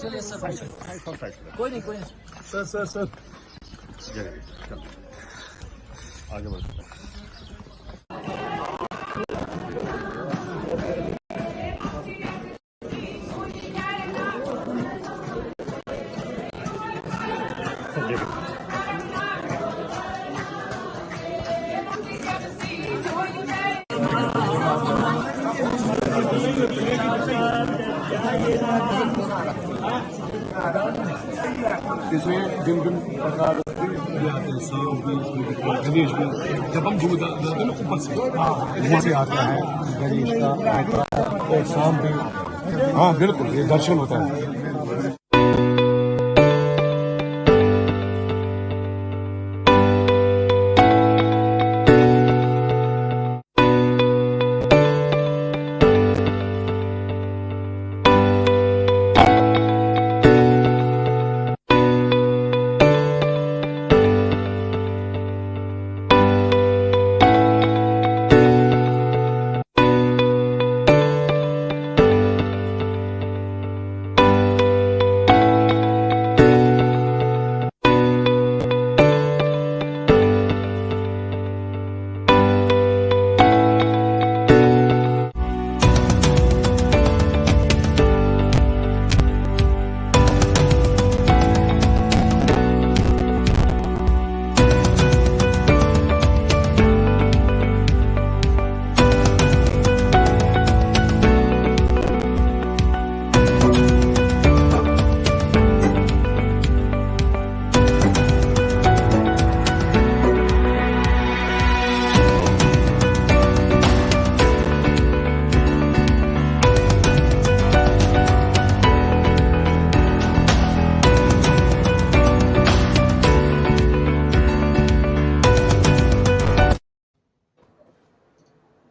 चलिए सर कोई नहीं सर चलो आगे बढ़ते हैं। इसमें जिन प्रकार आते हैं गणेश भी जब हम दूध जाते हैं ना ऊपर से वहाँ से आता है गणेश का और शाम भी। हाँ बिल्कुल ये दर्शन होता है।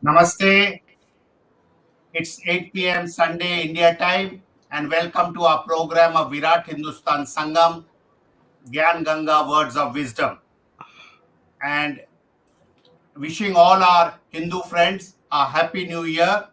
Namaste. It's 8 p.m. Sunday India time, and welcome to our program of Virat Hindustan Sangam, Gyan Ganga Words of Wisdom. And wishing all our Hindu friends a happy New Year.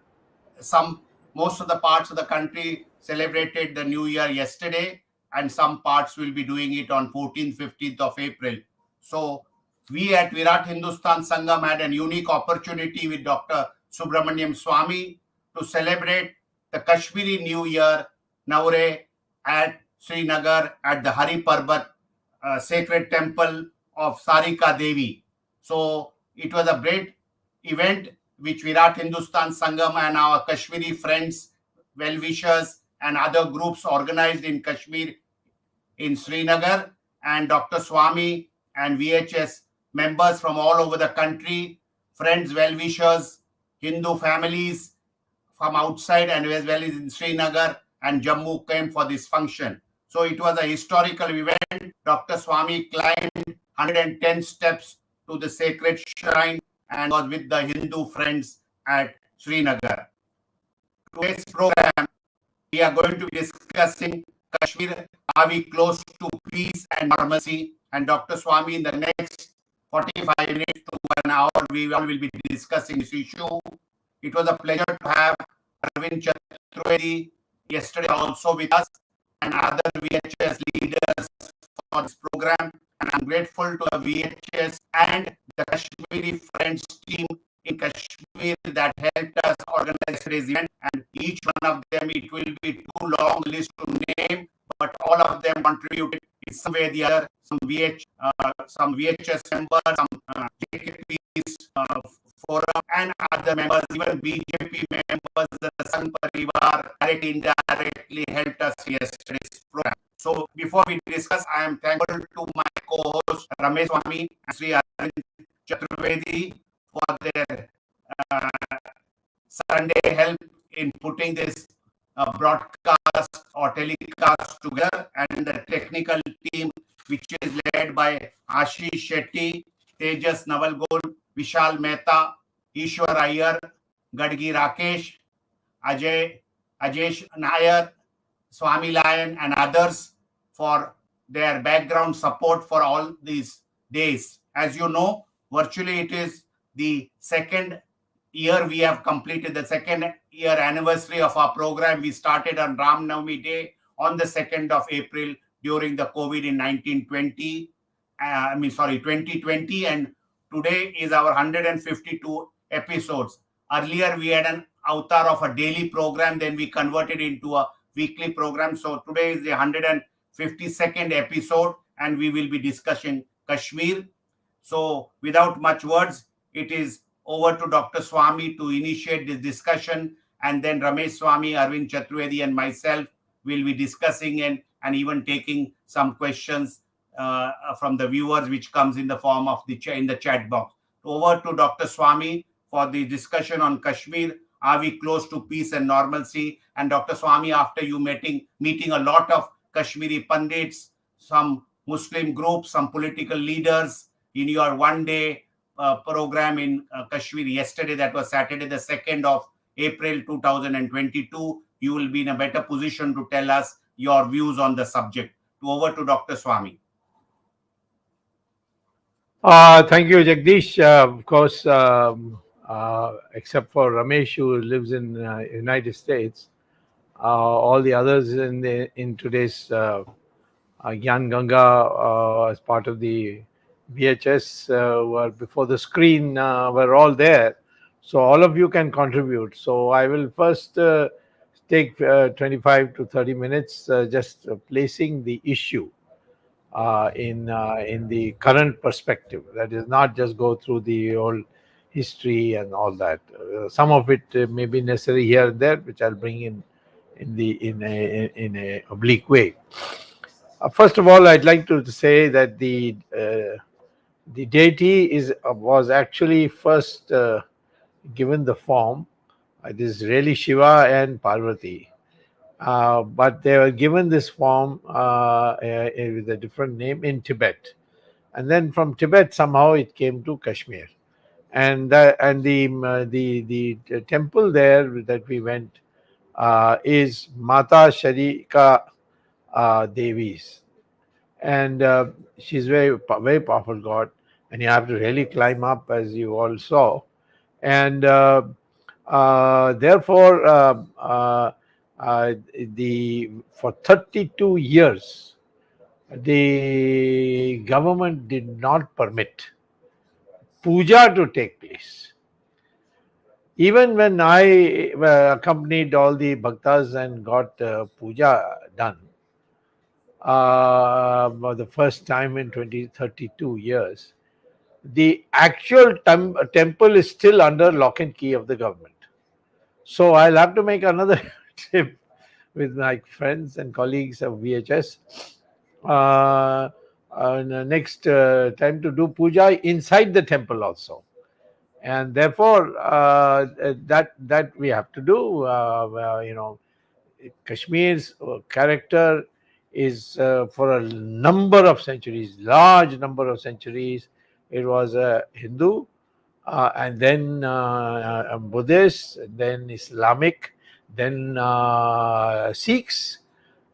Most of the parts of the country celebrated the New Year yesterday, and some parts will be doing it on 14th, 15th of April. So we at Virat Hindustan Sangam had a unique opportunity with Dr. Subramanian Swamy to celebrate the Kashmiri New Year Navre at Srinagar at the Hari Parbat sacred temple of Sarika Devi. So it was a great event which Virat Hindustan Sangam and our Kashmiri friends, well-wishers and other groups organized in Kashmir in Srinagar, and Dr. Swamy and VHS members from all over the country, friends, well-wishers, Hindu families from outside and as well as in Srinagar and Jammu came for this function. So it was a historical event. Dr. Swamy climbed 110 steps to the sacred shrine and was with the Hindu friends at Srinagar. Today's program, we are going to be discussing Kashmir, are we close to peace and normalcy? And Dr. Swamy in the next 45 minutes to an hour, we all will be discussing this issue. It was a pleasure to have Arvind Chaturvedi yesterday also with us and other VHS leaders for this program. And I'm grateful to the VHS and the Kashmiri Friends team in Kashmir that helped us organize today's event. And each one of them, it will be too long list to name, but all of them contributed in some way or the other. Some VHS members, some JKP's forum, and other members, even BJP members, the Sangh Parivar, directly, indirectly helped us yesterday's program. So before we discuss, I am thankful to my co-host Ramesh Swamy and Sri Arvind Chaturvedi for their Sunday help in putting this broadcast or telecast together, and the technical team which is led by Ashish Shetty, Tejas Navalgol, Vishal Mehta, Ishwar Iyer, Gadgi Rakesh, Ajesh Nair, Swamy Lion and others for their background support for all these days. As you know, virtually it is the second year we have completed, the second year anniversary of our program. We started on Ram Navami Day on the 2nd of April during the COVID in 2020, and today is our 152 episodes. Earlier we had an avatar of a daily program, then we converted into a weekly program. So today is the 152nd episode, and we will be discussing Kashmir. So without much words, it is over to Dr. Swamy to initiate this discussion, and then Ramesh Swamy, Arvind Chaturvedi, and myself will be discussing and even taking some questions from the viewers, which comes in the form of in the chat box. Over to Dr. Swamy for the discussion on Kashmir. Are we close to peace and normalcy? And Dr. Swamy, after you meeting a lot of Kashmiri Pandits, some Muslim groups, some political leaders in your one-day program in Kashmir yesterday, that was Saturday, the 2nd of April 2022, you will be in a better position to tell us your views on the subject. Over to Dr. Swamy. Thank you, Jagdish. Of course, except for Ramesh, who lives in United States, all the others in today's Gyan Ganga as part of the VHS were before the screen were all there. So all of you can contribute. So I will first take 25 to 30 minutes just placing the issue in the current perspective. That is, not just go through the old history and all that. Some of it may be necessary here and there, which I'll bring in a oblique way. First of all, I'd like to say that the deity was actually first given the form. It is really Shiva and Parvati. But they were given this form with a different name in Tibet, and then from Tibet somehow it came to Kashmir, and the temple there that we went is Mata Sharika Devi's, and she's very powerful god, and you have to really climb up, as you all saw, and therefore. For 32 years, the government did not permit puja to take place. Even when I accompanied all the bhaktas and got puja done for the first time in 32 years, the actual temple is still under lock and key of the government. So I'll have to make another trip with my friends and colleagues of VHS next time to do puja inside the temple also, and therefore that we have to do. Kashmir's character is for a number of centuries, large number of centuries, it was a Hindu, and then Buddhist, then Islamic, then Sikhs,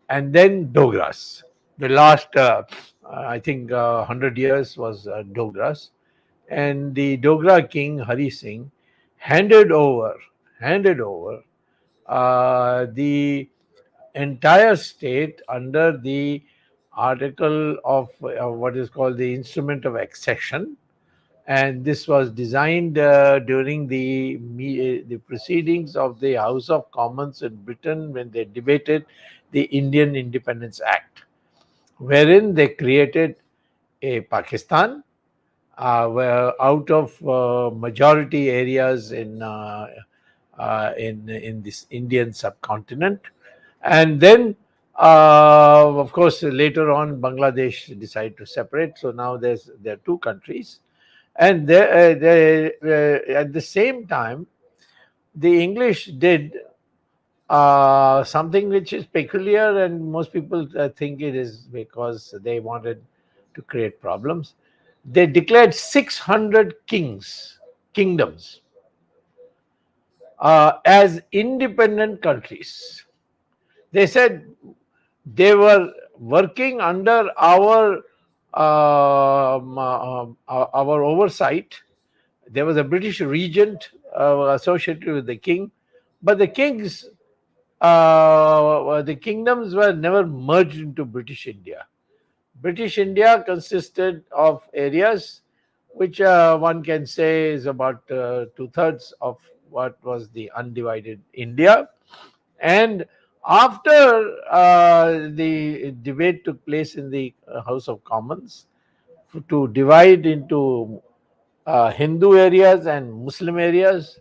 and then Dogras. The last, I think, 100 years was Dogras, and the Dogra king Hari Singh handed over the entire state under the article of what is called the Instrument of Accession. And this was designed during the proceedings of the House of Commons in Britain when they debated the Indian Independence Act, wherein they created a Pakistan where out of majority areas in this Indian subcontinent, and then of course later on Bangladesh decided to separate. So now there are two countries. And at the same time, the English did something which is peculiar, and most people think it is because they wanted to create problems. They declared 600 kingdoms as independent countries. They said they were working under our oversight. There was a British regent associated with the king, but the kings the kingdoms were never merged into British India. British India consisted of areas which one can say is about two-thirds of what was the undivided India. And after the debate took place in the House of Commons to divide into Hindu areas and Muslim areas,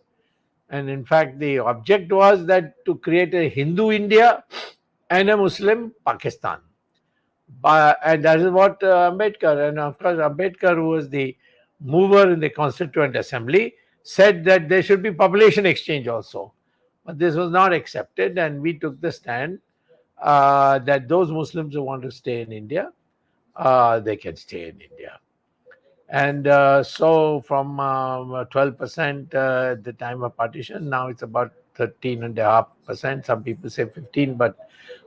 and in fact the object was that to create a Hindu India and a Muslim Pakistan. And that is what Ambedkar, and of course Ambedkar, who was the mover in the Constituent Assembly, said that there should be population exchange also. But this was not accepted, and we took the stand that those Muslims who want to stay in India, they can stay in India. And so from 12% at the time of partition, now it's about 13.5%. Some people say 15, but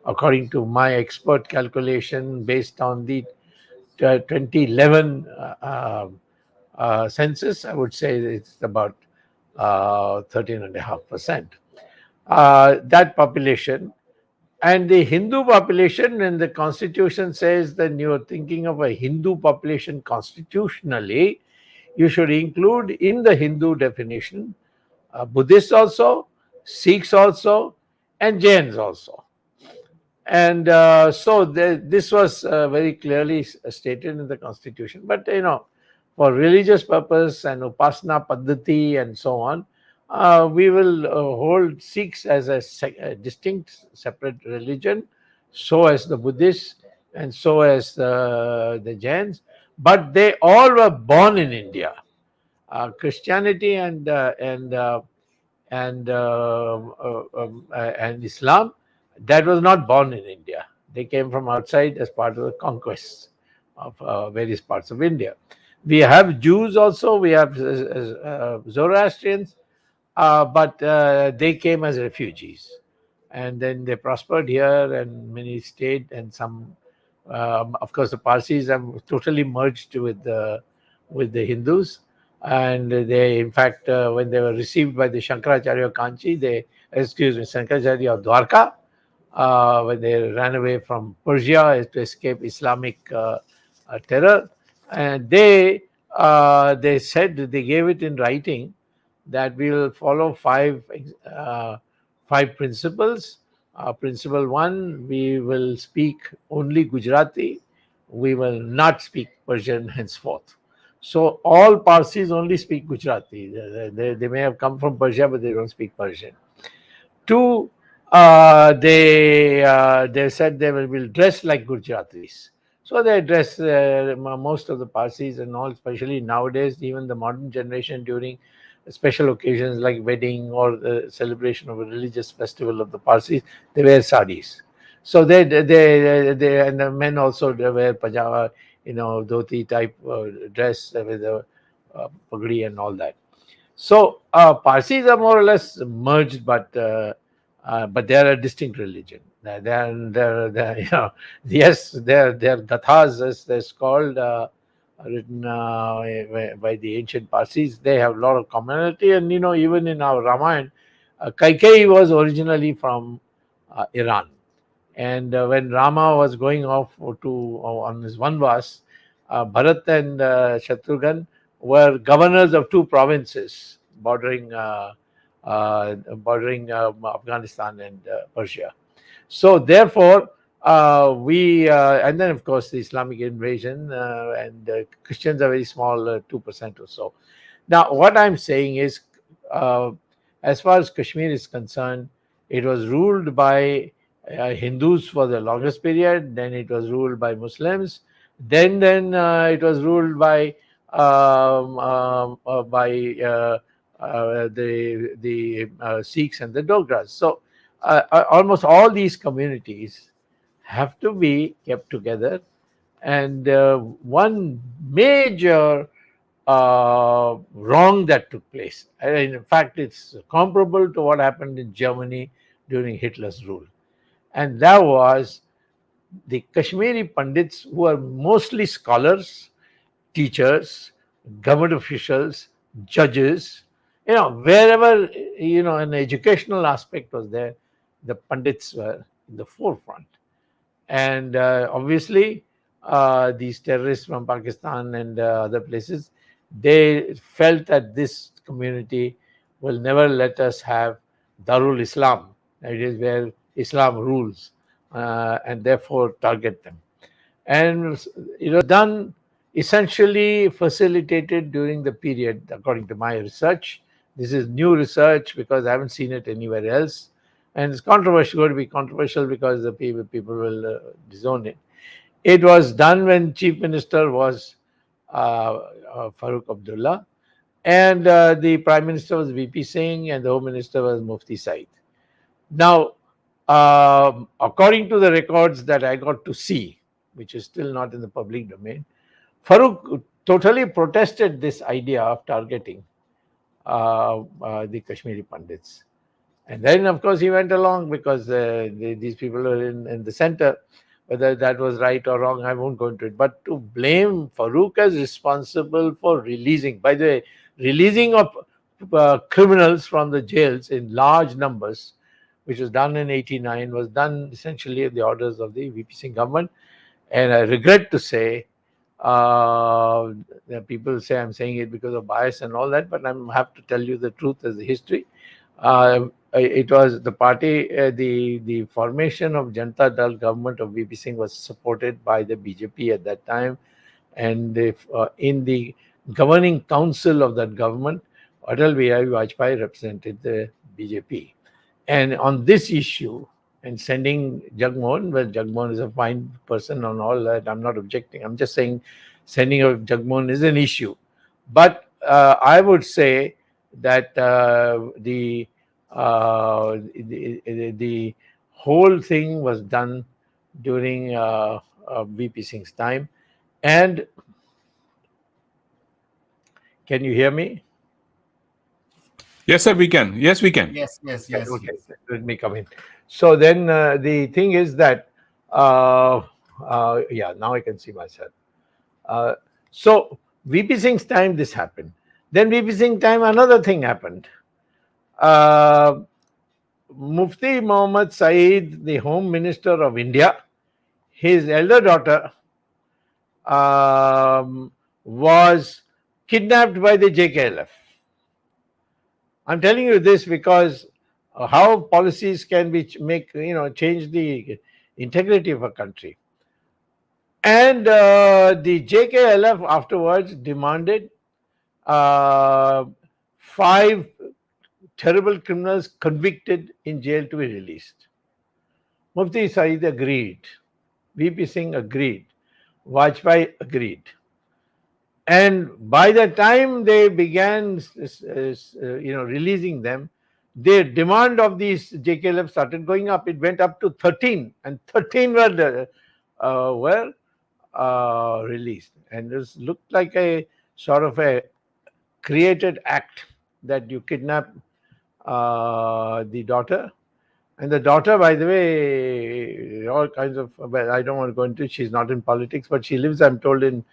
according to my expert calculation based on the 2011 census, I would say it's about 13.5%. That population. And the Hindu population, and the constitution says that you are thinking of a Hindu population constitutionally, you should include in the Hindu definition Buddhists also, Sikhs also, and Jains also. And so this was very clearly stated in the constitution. But for religious purpose and upasana paddhati and so on, we will hold Sikhs as a distinct separate religion, so as the Buddhists and so as the Jains. But they all were born in India. Christianity and Islam, that was not born in India. They came from outside as part of the conquests of various parts of India. We have Jews also, we have Zoroastrians, but they came as refugees. And then they prospered here, and many stayed, and some, of course, the Parsis have totally merged with the Hindus. And they, in fact, when they were received by the Shankaracharya of Kanchi, Shankaracharya of Dwarka, when they ran away from Persia to escape Islamic terror, and they said, they gave it in writing, that we will follow five principles. Principle 1, we will speak only Gujarati. We will not speak Persian henceforth. So all Parsis only speak Gujarati. They may have come from Persia, but they don't speak Persian. 2, they said they will dress like Gujaratis. So they dress, most of the Parsis and all, especially nowadays, even the modern generation, during special occasions like wedding or the celebration of a religious festival of the Parsis, they wear saris. So they and the men also, they wear pajama, dhoti type dress with a pagdi and all that. So Parsis are more or less merged, but they are a distinct religion. They're yes, they're gathas, as they're called, written by the ancient Parsis. They have a lot of commonality, and even in our Ramayana, Kaikeyi was originally from Iran. And when Rama was going off on his Vanvas, Bharat and Shatrughan were governors of 2 provinces bordering Afghanistan and Persia. So therefore, and then of course the Islamic invasion, and Christians are very small, 2% or so. Now what I'm saying is, as far as Kashmir is concerned, it was ruled by Hindus for the longest period. Then it was ruled by Muslims. Then it was ruled by the Sikhs and the Dogras. So almost all these communities have to be kept together. And one major wrong that took place, and in fact it's comparable to what happened in Germany during Hitler's rule, and that was the Kashmiri Pandits, who are mostly scholars, teachers, government officials, judges, wherever an educational aspect was there, the Pandits were in the forefront. And obviously, these terrorists from Pakistan and other places, they felt that this community will never let us have Darul Islam, that is where Islam rules, and therefore target them. And it was done, essentially facilitated during the period, according to my research. This is new research because I haven't seen it anywhere else. And it's controversial, going to be controversial because the people will disown it. It was done when Chief Minister was Farooq Abdullah, and the Prime Minister was VP Singh, and the Home Minister was Mufti Said. Now, according to the records that I got to see, which is still not in the public domain, Farooq totally protested this idea of targeting the Kashmiri Pandits. And then, of course, he went along because these people are in the center. Whether that was right or wrong, I won't go into it. But to blame Farooq as responsible for releasing, by the way, releasing of criminals from the jails in large numbers, which was done in '89, was done essentially at the orders of the VP Singh government. And I regret to say, people say I'm saying it because of bias and all that, but I have to tell you the truth as the history. It was the party, the formation of Janata Dal government of VP Singh was supported by the BJP at that time. And in the governing council of that government, Atal Bihari Vajpayee represented the BJP. And on this issue, and sending Jagmohan, well, Jagmohan is a fine person on all that, I'm not objecting. I'm just saying sending of Jagmohan is an issue. But I would say that the whole thing was done during VP Singh's time. And can you hear me? Yes, sir, we can. Yes, we can. Yes. Okay, let me come in. So then the thing is that, yeah, now I can see myself. So VP Singh's time, this happened. Then VP Singh time, another thing happened. Mufti Muhammad Saeed, the Home Minister of India, his elder daughter was kidnapped by the JKLF. I'm telling you this because how policies can be change the integrity of a country. And the JKLF afterwards demanded 5 terrible criminals convicted in jail to be released. Mufti Saeed agreed. VP Singh agreed. Vajpayee agreed. And by the time they began, releasing them, the demand of these JKLF started going up. It went up to 13, and 13 were released. And this looked like a sort of a created act that you kidnap the daughter. And the daughter, by the way, all kinds of, well, I don't want to go into it. She's not in politics, but she lives, I'm told, in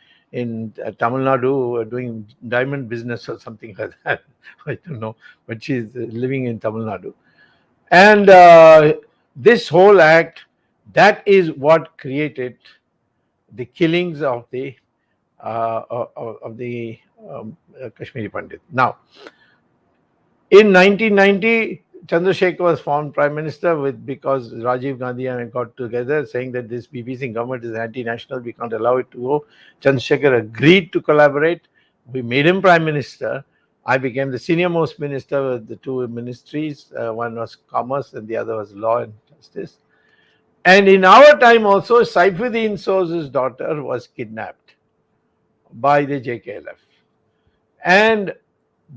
Tamil Nadu doing diamond business or something like that. I don't know, but she's living in Tamil Nadu. And this whole act, that is what created the killings of the Kashmiri Pandit. Now, in 1990, Chandrasekhar was formed Prime Minister because Rajiv Gandhi and I got together saying that this VP Singh government is anti-national, we can't allow it to go. Chandrasekhar agreed to collaborate. We made him Prime Minister. I became the senior most minister with the 2 ministries. One was Commerce and the other was Law and Justice. And in our time also, Saifuddin Sose's daughter was kidnapped by the JKLF. And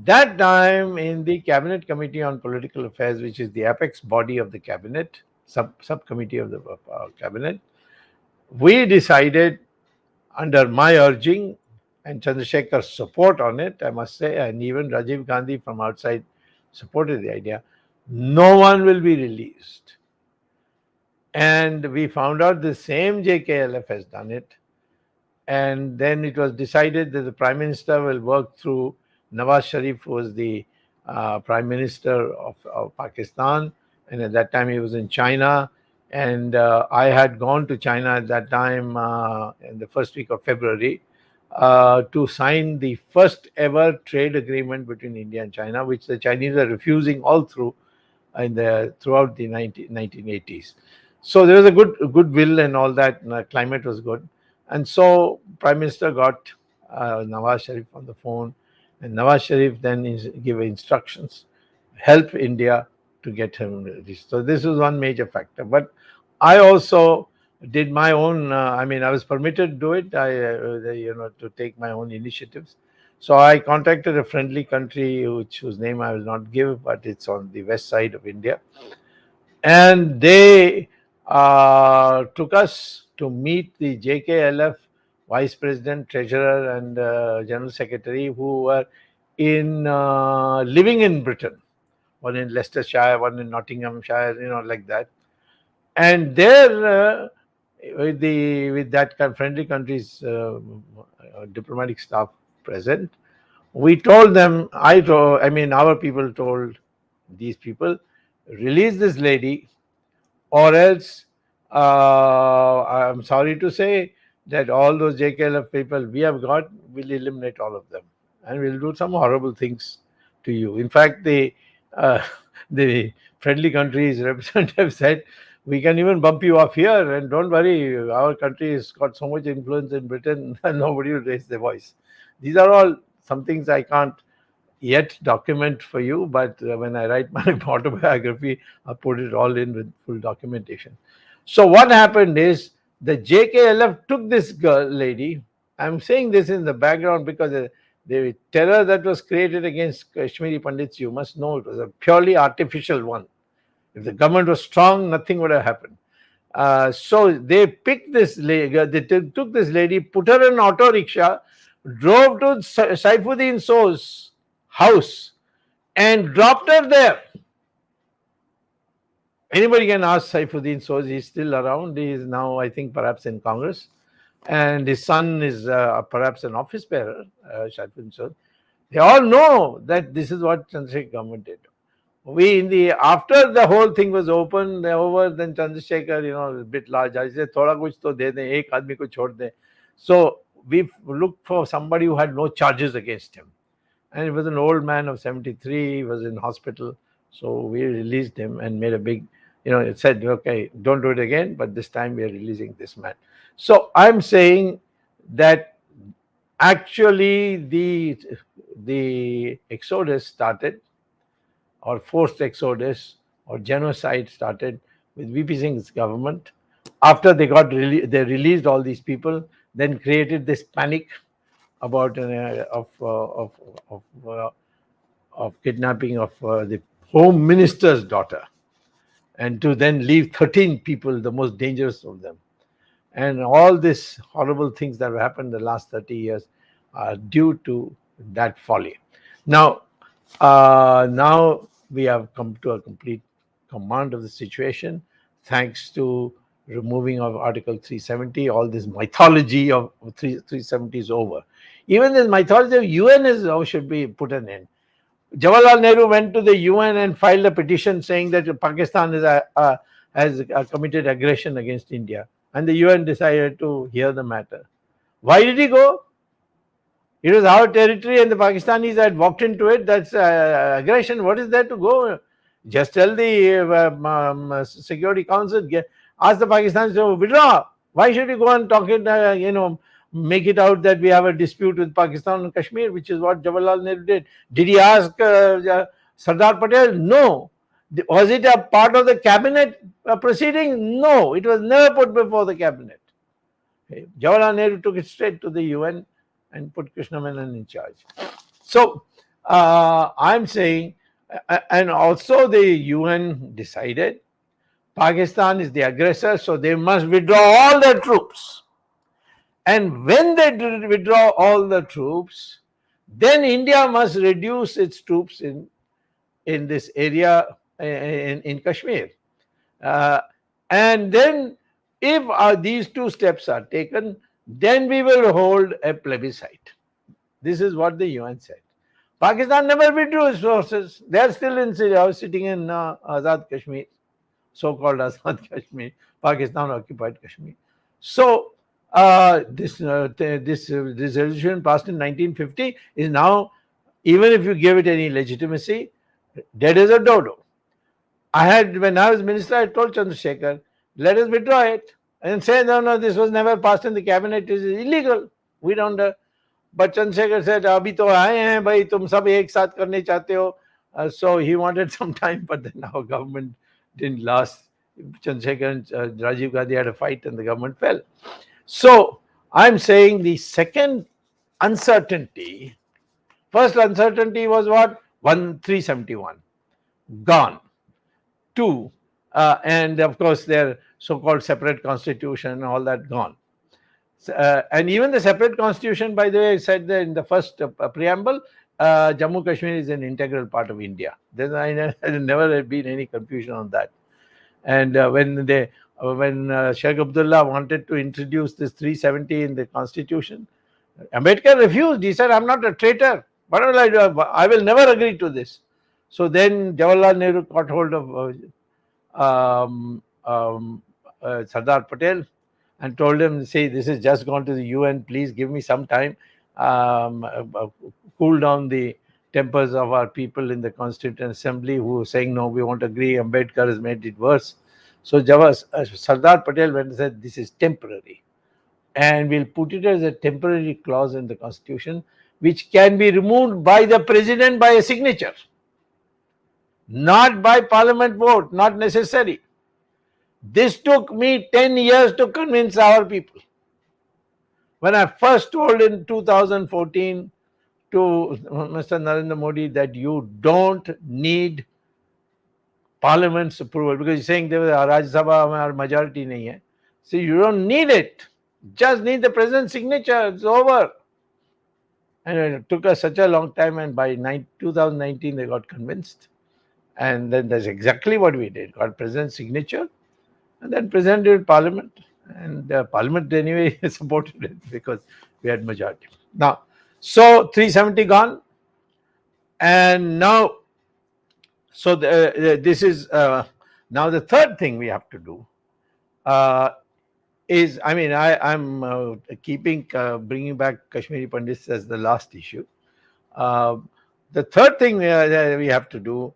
that time in the Cabinet Committee on Political Affairs, which is the apex body of the Cabinet, subcommittee of the Cabinet, we decided under my urging and Chandrasekhar's support on it, I must say, and even Rajiv Gandhi from outside supported the idea, no one will be released. And we found out the same JKLF has done it. And then it was decided that the Prime Minister will work through Nawaz Sharif, who was the Prime Minister of Pakistan, and at that time he was in China. And I had gone to China at that time in the first week of February to sign the first ever trade agreement between India and China, which the Chinese are refusing all through throughout the 1980s. So there was a goodwill and all that, and the climate was good. And so Prime Minister got Nawaz Sharif on the phone, and Nawaz Sharif then gave instructions, help India to get him released. So this was one major factor. But I also did my own. I mean, I was permitted to do it. To take my own initiatives. So I contacted a friendly country, whose name I will not give, but it's on the west side of India, and they took us to meet the JKLF vice president, treasurer, and general secretary, who were living in Britain. One in Leicestershire, one in Nottinghamshire, like that. And there, with that friendly country's diplomatic staff present, we told them. Our people told these people, release this lady, or else I'm sorry to say that all those JKLF people we have got, will eliminate all of them, and we'll do some horrible things to you. In fact, the friendly country's representative said, we can even bump you off here, and don't worry, our country has got so much influence in Britain and nobody will raise their voice. These are all some things I can't yet document for you, but when I write my autobiography, I'll put it all in with full documentation. So what happened is, the JKLF took this lady. I'm saying this in the background because the terror that was created against Kashmiri Pandits, you must know, it was a purely artificial one. If the government was strong, nothing would have happened. So they picked this lady, they took this lady, put her in an auto rickshaw, drove to Saifuddin So's house and dropped her there. Anybody can ask Saifuddin So, he's still around. He is now, I think, perhaps in Congress. And his son is perhaps an office bearer, Saifuddin So. They all know that this is what Chandrasekhar government did. After the whole thing was over, then Chandrasekhar, a bit large, I said, thoda kuch to de de, ek aadmi ko chhod de. So we looked for somebody who had no charges against him. And he was an old man of 73, he was in hospital. So we released him and made a big, it said, okay, don't do it again, but this time we are releasing this man. So I'm saying that actually the exodus started, or forced exodus, or genocide started with VP Singh's government. After they they released all these people, then created this panic about of kidnapping of the Home Minister's daughter, and to then leave 13 people, the most dangerous of them. And all these horrible things that have happened in the last 30 years are due to that folly. Now we have come to a complete command of the situation, thanks to removing of Article 370. All this mythology of 370 is over. Even this mythology of UN should be put an end. Jawaharlal Nehru went to the UN and filed a petition saying that Pakistan has committed aggression against India, and the UN decided to hear the matter. Why did he go? It was our territory and the Pakistanis had walked into it. That's aggression. What is there to go? Just tell the Security Council, ask the Pakistanis to withdraw. Why should you go and talk it, make it out that we have a dispute with Pakistan and Kashmir, which is what Jawaharlal Nehru did. Did he ask Sardar Patel? No. Was it a part of the cabinet proceeding? No. It was never put before the cabinet. Okay. Jawaharlal Nehru took it straight to the UN and put Krishna Menon in charge. So I'm saying, and also the UN decided Pakistan is the aggressor, so they must withdraw all their troops. And when they withdraw all the troops, then India must reduce its troops in this area in Kashmir. And then if these two steps are taken, then we will hold a plebiscite. This is what the UN said. Pakistan never withdrew its forces. They are still in Syria, sitting in Azad Kashmir. so-called Azad Kashmir, Pakistan occupied Kashmir. So this resolution passed in 1950 is now, even if you give it any legitimacy, dead as a dodo. When I was minister, I told Chandrasekhar, let us withdraw it and say, no, this was never passed in the cabinet, it is illegal. We don't. But Chandrasekhar said, abhi to aaye hain, bhai, tum sab ek saath karne chahte ho. So he wanted some time, but then our government didn't last. Chandrasekhar and Rajiv Gandhi had a fight and the government fell. So I'm saying the second uncertainty, first uncertainty was what? 371, gone. Two, and of course their so-called separate constitution, all that gone. And even the separate constitution, by the way, I said that in the first preamble, Jammu Kashmir is an integral part of India. There never been any confusion on that. And when Sheikh Abdullah wanted to introduce this 370 in the constitution, Ambedkar refused. He said, I'm not a traitor. What will I do? I will never agree to this. So then Jawaharlal Nehru got hold of Sardar Patel and told him, say, this is just gone to the UN, please give me some time, cool down the tempers of our people in the Constituent Assembly who were saying, no, we won't agree, Ambedkar has made it worse. So Sardar Patel went and said, this is temporary. And we'll put it as a temporary clause in the Constitution, which can be removed by the President by a signature. Not by Parliament vote, not necessary. This took me 10 years to convince our people. When I first told in 2014 to Mr. Narendra Modi that you don't need Parliament's approval, because he's saying there was a Rajya Sabha majority nahi hai. So you don't need it. Just need the President's signature. It's over. And it took us such a long time, and by 2019 they got convinced. And then that's exactly what we did. Got President's signature and then presented it Parliament. And Parliament anyway supported it because we had majority. Now, so 370 gone. And now, so this is now the third thing we have to do is, I mean, I'm keeping bringing back Kashmiri Pandits as the last issue. The third thing we have to do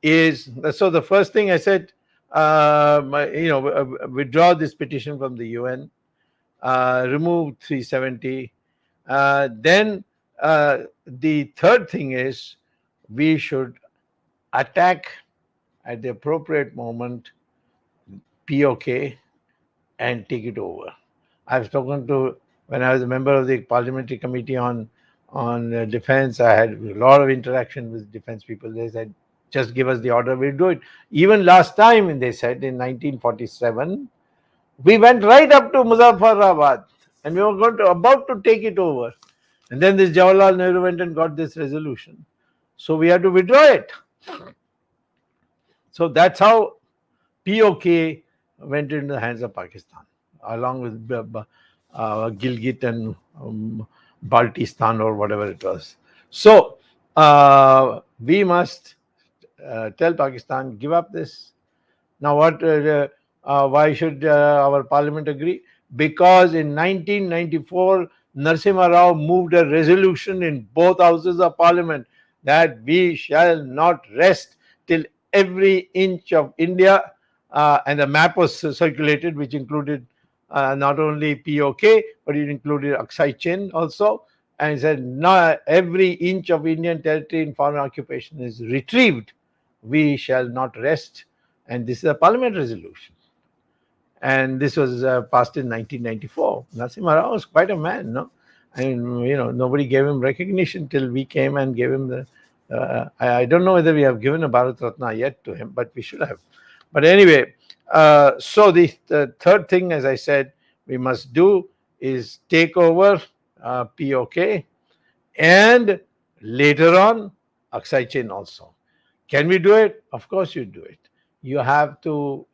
is, so the first thing I said, withdraw this petition from the UN, remove 370. Then the third thing is we should attack at the appropriate moment POK and take it over. I've spoken to, when I was a member of the Parliamentary Committee on Defense, I had a lot of interaction with defense people. They said, just give us the order, we'll do it. Even last time, they said, in 1947, we went right up to Muzaffarabad and we were about to take it over. And then this Jawaharlal Nehru went and got this resolution. So we had to withdraw it. So that's how POK went into the hands of Pakistan, along with Gilgit and Baltistan or whatever it was. So we must tell Pakistan, give up this. Now why should our parliament agree? Because in 1994, Narasimha Rao moved a resolution in both houses of parliament that we shall not rest till every inch of India, and a map was circulated which included not only POK, but it included Accession also. And he said, no, every inch of Indian territory in foreign occupation is retrieved. We shall not rest. And this is a parliament resolution. And this was passed in 1994. Narasimha Rao was quite a man, no? I mean, nobody gave him recognition till we came and gave him the. I don't know whether we have given a Bharat Ratna yet to him, but we should have. But anyway, so the third thing, as I said, we must do is take over POK, and later on Accession also. Can we do it? Of course you do it. You have to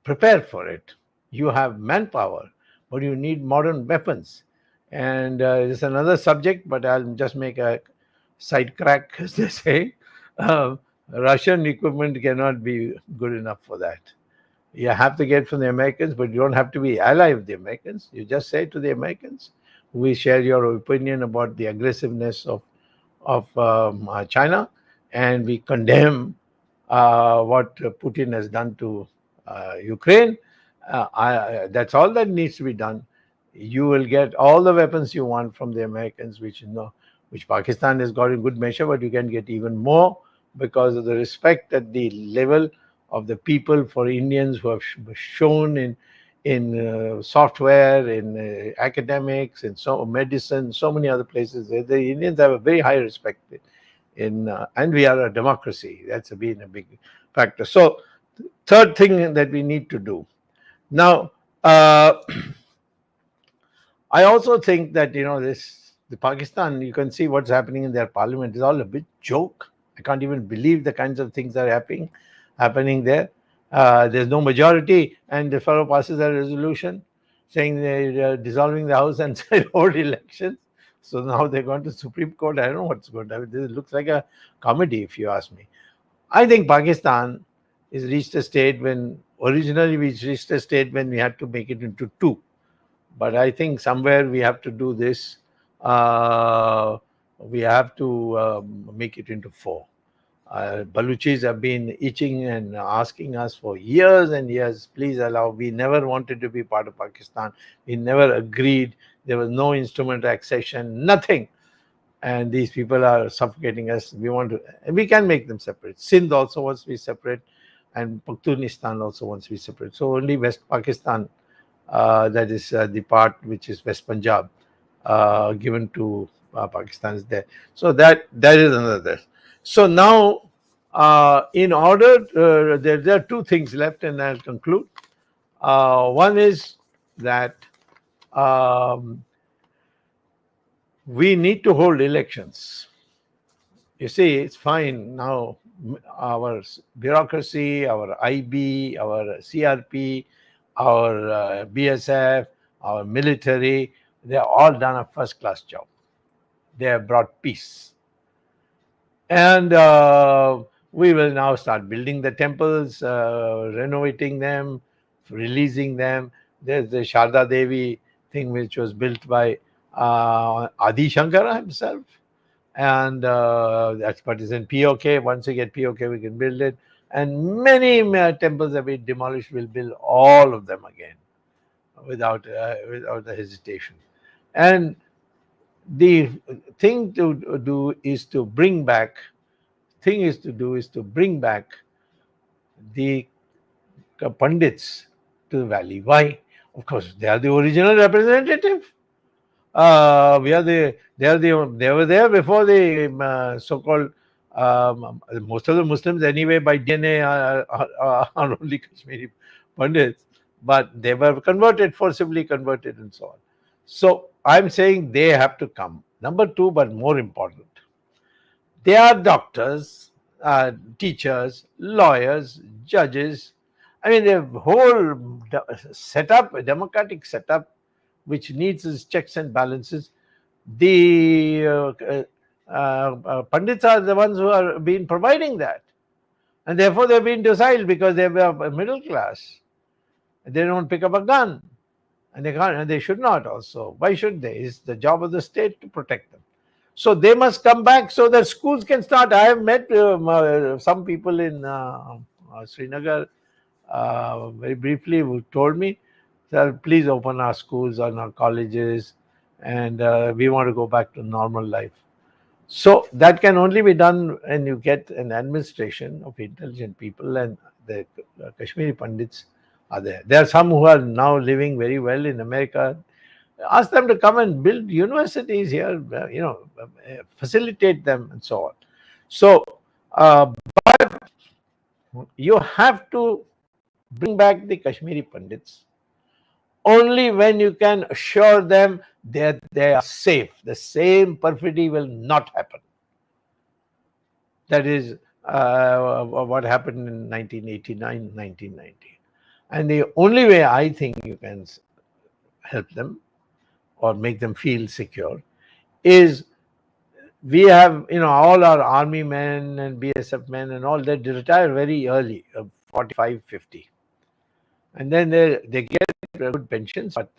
prepare for it. You have manpower, but you need modern weapons. And it's another subject, but I'll just make a side crack, as they say. Russian equipment cannot be good enough for that. You have to get from the Americans, but you don't have to be ally of the Americans. You just say to the Americans, we share your opinion about the aggressiveness of China, and we condemn what Putin has done to Ukraine. That's all that needs to be done. You will get all the weapons you want from the Americans, which Pakistan has got in good measure, but you can get even more because of the respect at the level of the people for Indians who have shown in software, in academics, in medicine, so many other places. The Indians have a very high respect and we are a democracy. That's been a big factor. So, third thing that we need to do now. I also think that the Pakistan, you can see what's happening in their parliament is all a bit joke. I can't even believe the kinds of things that are happening there. There's no majority, and the fellow passes a resolution saying they're dissolving the house and hold elections. So now they're going to Supreme Court. I don't know what's going to happen. This looks like a comedy, if you ask me. I think Pakistan has reached a state originally we reached a state when we had to make it into two. But I think somewhere we have to do this. We have to make it into four. Baluchis have been itching and asking us for years and years, please allow. We never wanted to be part of Pakistan. We never agreed. There was no instrument of accession, nothing. And these people are suffocating us. We can make them separate. Sindh also wants to be separate, and Pakhtunistan also wants to be separate. So only West Pakistan, that is the part which is West Punjab, given to Pakistan is there. So that is another. So now, in order, there are two things left, and I'll conclude. One is that we need to hold elections. You see, it's fine now. Our bureaucracy, our IB, our CRP, our BSF, our military, they have all done a first-class job. They have brought peace. And we will now start building the temples, renovating them, releasing them. There's the Sharda Devi thing which was built by Adi Shankara himself. And that's partition POK. Once we get POK, we can build it. And many temples have been demolished. We'll build all of them again without a hesitation. And the thing to do is to bring back. The Pandits to the valley. Why? Of course, they are the original representative. They were there before the so-called most of the Muslims anyway by DNA are only Kashmiri Pandits, but they were forcibly converted and so on. So I'm saying they have to come. Number two, but more important, they are doctors, teachers, lawyers, judges. I mean, the whole setup, a democratic setup, which needs its checks and balances. The Pandits are the ones who are been providing that. And therefore they've been docile because they are middle class. They don't pick up a gun. And they can't, and they should not also. Why should they? It's the job of the state to protect them. So they must come back so that schools can start. I have met some people in Srinagar very briefly who told me, sir, please open our schools and our colleges, and we want to go back to normal life. So that can only be done when you get an administration of intelligent people, and the Kashmiri Pandits are there. There are some who are now living very well in America. Ask them to come and build universities here, facilitate them and so on. So, but you have to bring back the Kashmiri Pandits only when you can assure them that they are safe. The same perfidy will not happen. That is what happened in 1989, 1990. And the only way I think you can help them or make them feel secure is we have, all our army men and BSF men and all that retire very early, 45, 50. and then they get good pensions, but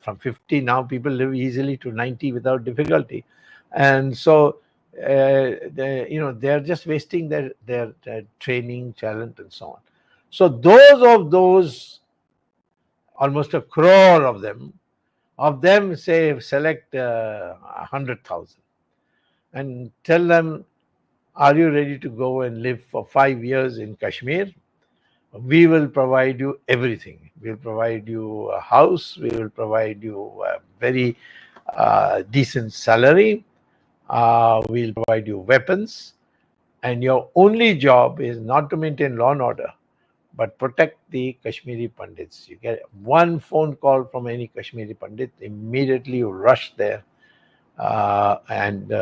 from 50 now people live easily to 90 without difficulty, and so they're just wasting their training, talent, and so on. So those almost a crore of them say select 100,000 and tell them, are you ready to go and live for 5 years in Kashmir? We will provide you everything. We'll provide you a house. We will provide you a very decent salary. We'll provide you weapons. And your only job is not to maintain law and order, but protect the Kashmiri Pandits. You get one phone call from any Kashmiri Pandit, immediately you rush there and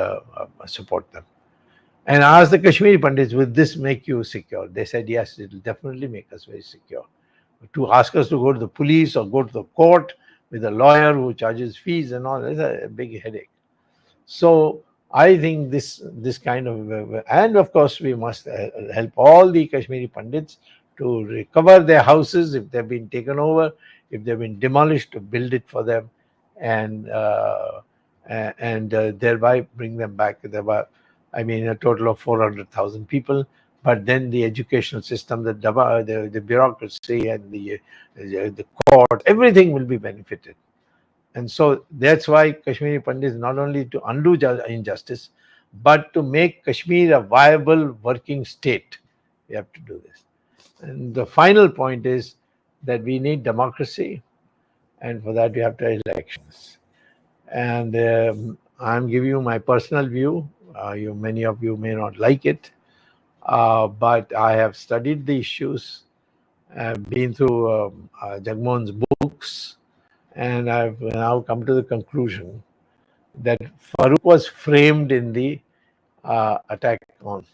support them. And I asked the Kashmiri Pandits, will this make you secure? They said, yes, it will definitely make us very secure. To ask us to go to the police or go to the court with a lawyer who charges fees and all, is a big headache. So I think this kind of, and of course we must help all the Kashmiri Pandits to recover their houses if they've been taken over, if they've been demolished, to build it for them, and thereby bring them back. A total of 400,000 people. But then the educational system, the bureaucracy, and the court, everything will be benefited. And so that's why Kashmiri Pandits, not only to undo injustice, but to make Kashmir a viable working state. We have to do this. And the final point is that we need democracy, and for that we have to have elections. And I'm giving you my personal view. Many of you may not like it, but I have studied the issues. I've been through Jagmohan's books, and I've now come to the conclusion that Farooq was framed in the attack on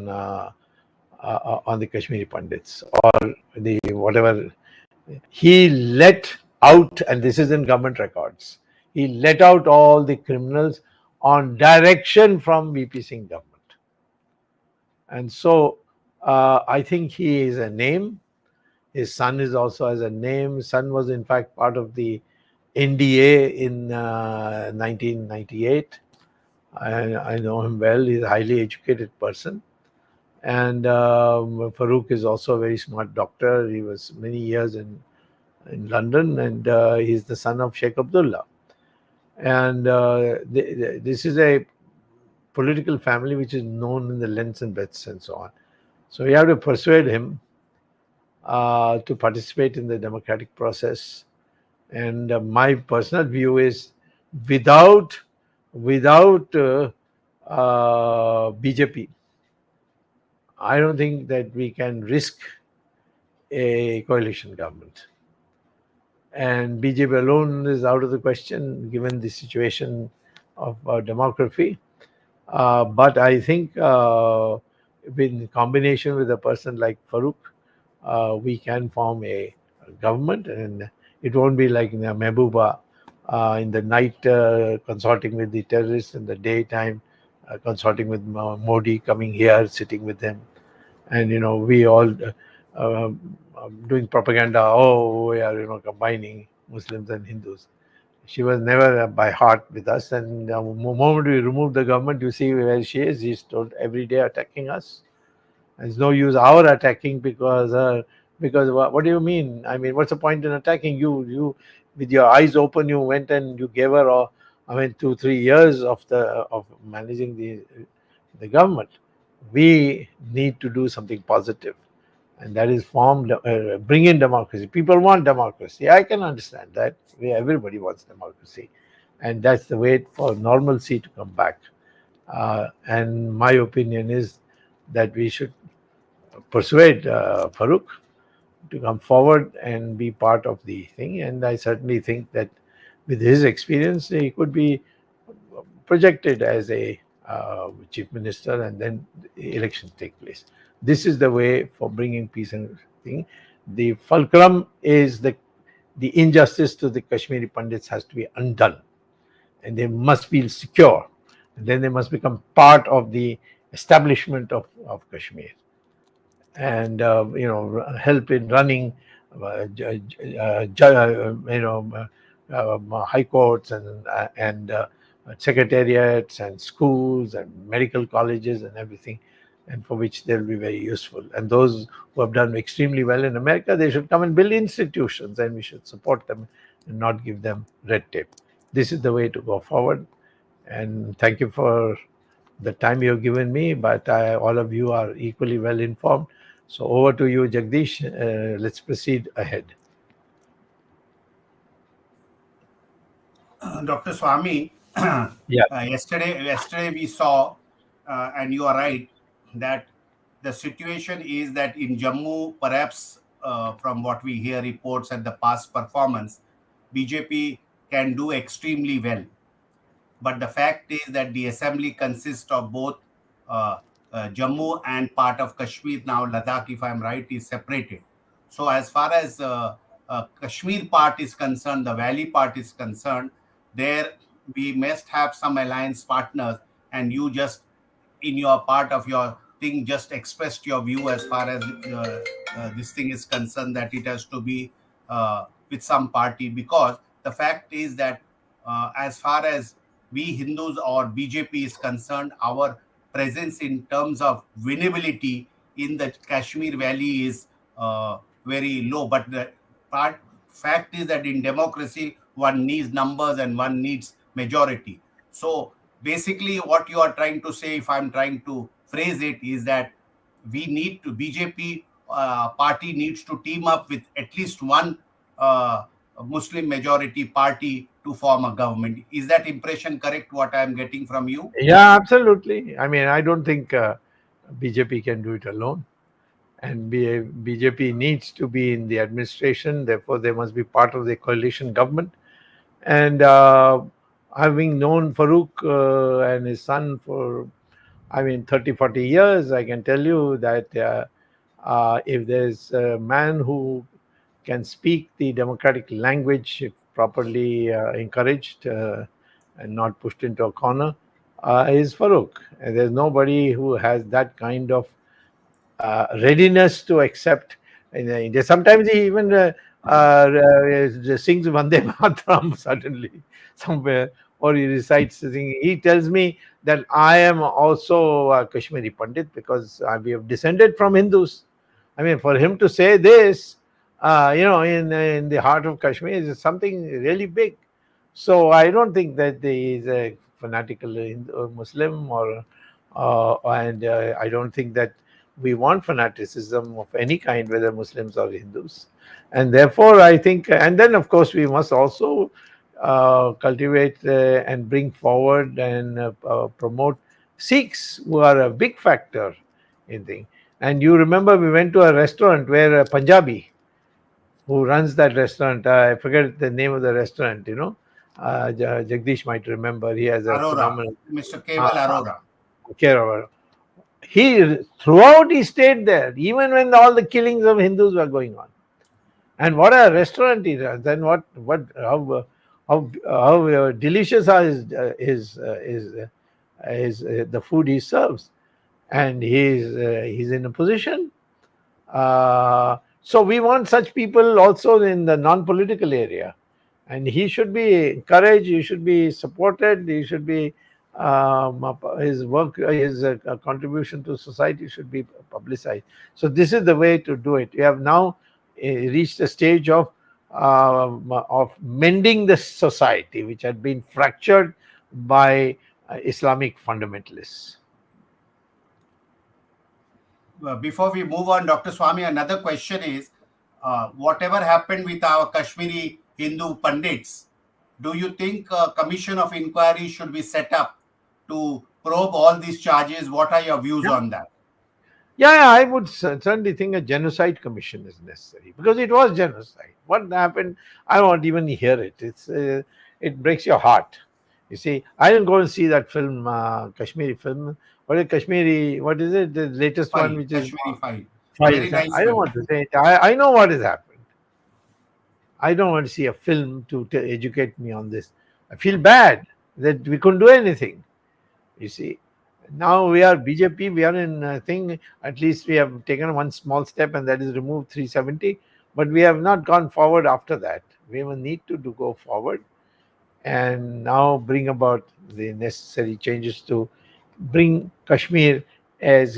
the Kashmiri Pandits, or the whatever. He let out, and this is in government records, he let out all the criminals on direction from VP Singh government. And so I think he is a name. His son is also as a name. Son was in fact part of the NDA in 1998. I know him well. He's a highly educated person. And Farooq is also a very smart doctor. He was many years in London, and he's the son of Sheikh Abdullah. And this is a political family which is known in the lengths and breadths and so on. So we have to persuade him to participate in the democratic process. And my personal view is, without BJP, I don't think that we can risk a coalition government. And BJP alone is out of the question given the situation of demography. But I think in combination with a person like Farooq, we can form a government, and it won't be like Mehbooba in the night consulting with the terrorists, in the daytime consulting with Modi, coming here, sitting with them. And we all doing propaganda. Oh, we are combining Muslims and Hindus. She was never by heart with us. And the moment we remove the government, you see where she is. She's told every day attacking us. There's no use our attacking because what do you mean? I mean, what's the point in attacking you? You with your eyes open, you went and you gave her 2-3 years of managing the government. We need to do something positive, and that is bring in democracy. People want democracy. I can understand that. Everybody wants democracy, and that's the way for normalcy to come back. And my opinion is that we should persuade Farooq to come forward and be part of the thing. And I certainly think that with his experience, he could be projected as a chief minister, and then elections take place. This is the way for bringing peace and thing. The fulcrum is the injustice to the Kashmiri Pandits has to be undone, and they must feel secure. And then they must become part of the establishment of Kashmir. and help in running high courts and secretariats and schools and medical colleges and everything, and for which they'll be very useful. And those who have done extremely well in America, they should come and build institutions, and we should support them and not give them red tape. This is the way to go forward. And thank you for the time you have given me, but all of you are equally well informed. So over to you, Jagdish. Let's proceed ahead. Dr. Swamy, Yeah. yesterday we saw, and you are right, that the situation is that in Jammu, perhaps from what we hear reports at the past performance, BJP can do extremely well. But the fact is that the assembly consists of both Jammu and part of Kashmir. Now Ladakh, if I'm right, is separated. So as far as Kashmir part is concerned, the valley part is concerned, there we must have some alliance partners. And you just, in your part of your thing, just expressed your view as far as this thing is concerned, that it has to be with some party, because the fact is that as far as we Hindus or BJP is concerned, our presence in terms of winnability in the Kashmir Valley is very low. But the fact is that in democracy, one needs numbers and one needs majority. So basically, what you are trying to say, if I'm trying to phrase it, is that we need to, BJP party needs to team up with at least one Muslim majority party to form a government. Is that impression correct, what I am getting from you? Yeah, absolutely. I mean, I don't think BJP can do it alone. And BJP needs to be in the administration. Therefore, they must be part of the coalition government. And having known Farooq and his son for, 30, 40 years, I can tell you that if there's a man who can speak the democratic language, if properly encouraged and not pushed into a corner, is Farooq. And there's nobody who has that kind of readiness to accept. Sometimes he even sings Vande Mataram suddenly somewhere, or he recites singing. He tells me that I am also a Kashmiri Pandit because we have descended from Hindus. I mean, for him to say this, in the heart of Kashmir is something really big. So I don't think that he is a fanatical Muslim, and I don't think that we want fanaticism of any kind, whether Muslims or Hindus. And therefore, I think, and then of course, we must also cultivate and bring forward and promote Sikhs, who are a big factor in things. And you remember we went to a restaurant where a Punjabi, who runs that restaurant, I forget the name of the restaurant, Jagdish might remember. He has a Arora, phenomenal Mr. Keval Arora. care. He throughout he stayed there, even when all the killings of Hindus were going on. And what a restaurant he runs! And how delicious is the food he serves, and he's in a position. So we want such people also in the non-political area, and he should be encouraged. He should be supported. He should be his work, his contribution to society should be publicized. So this is the way to do it. We have now reached a stage of mending the society, which had been fractured by Islamic fundamentalists. Before we move on, Dr. Swamy, another question is, whatever happened with our Kashmiri Hindu Pandits, do you think a commission of inquiry should be set up to probe all these charges? What are your views on that? Yeah, I would certainly think a genocide commission is necessary, because it was genocide. What happened, I won't even hear it. It breaks your heart. You see, I didn't go and see that film, Kashmiri film. What is it? The latest one, which Kashmiri is File. Very nice. I don't want to say it. I know what has happened. I don't want to see a film to educate me on this. I feel bad that we couldn't do anything. You see, Now we are BJP, we are in thing, at least we have taken one small step, and that is remove 370, but we have not gone forward after that. We will need to go forward and now bring about the necessary changes to bring Kashmir as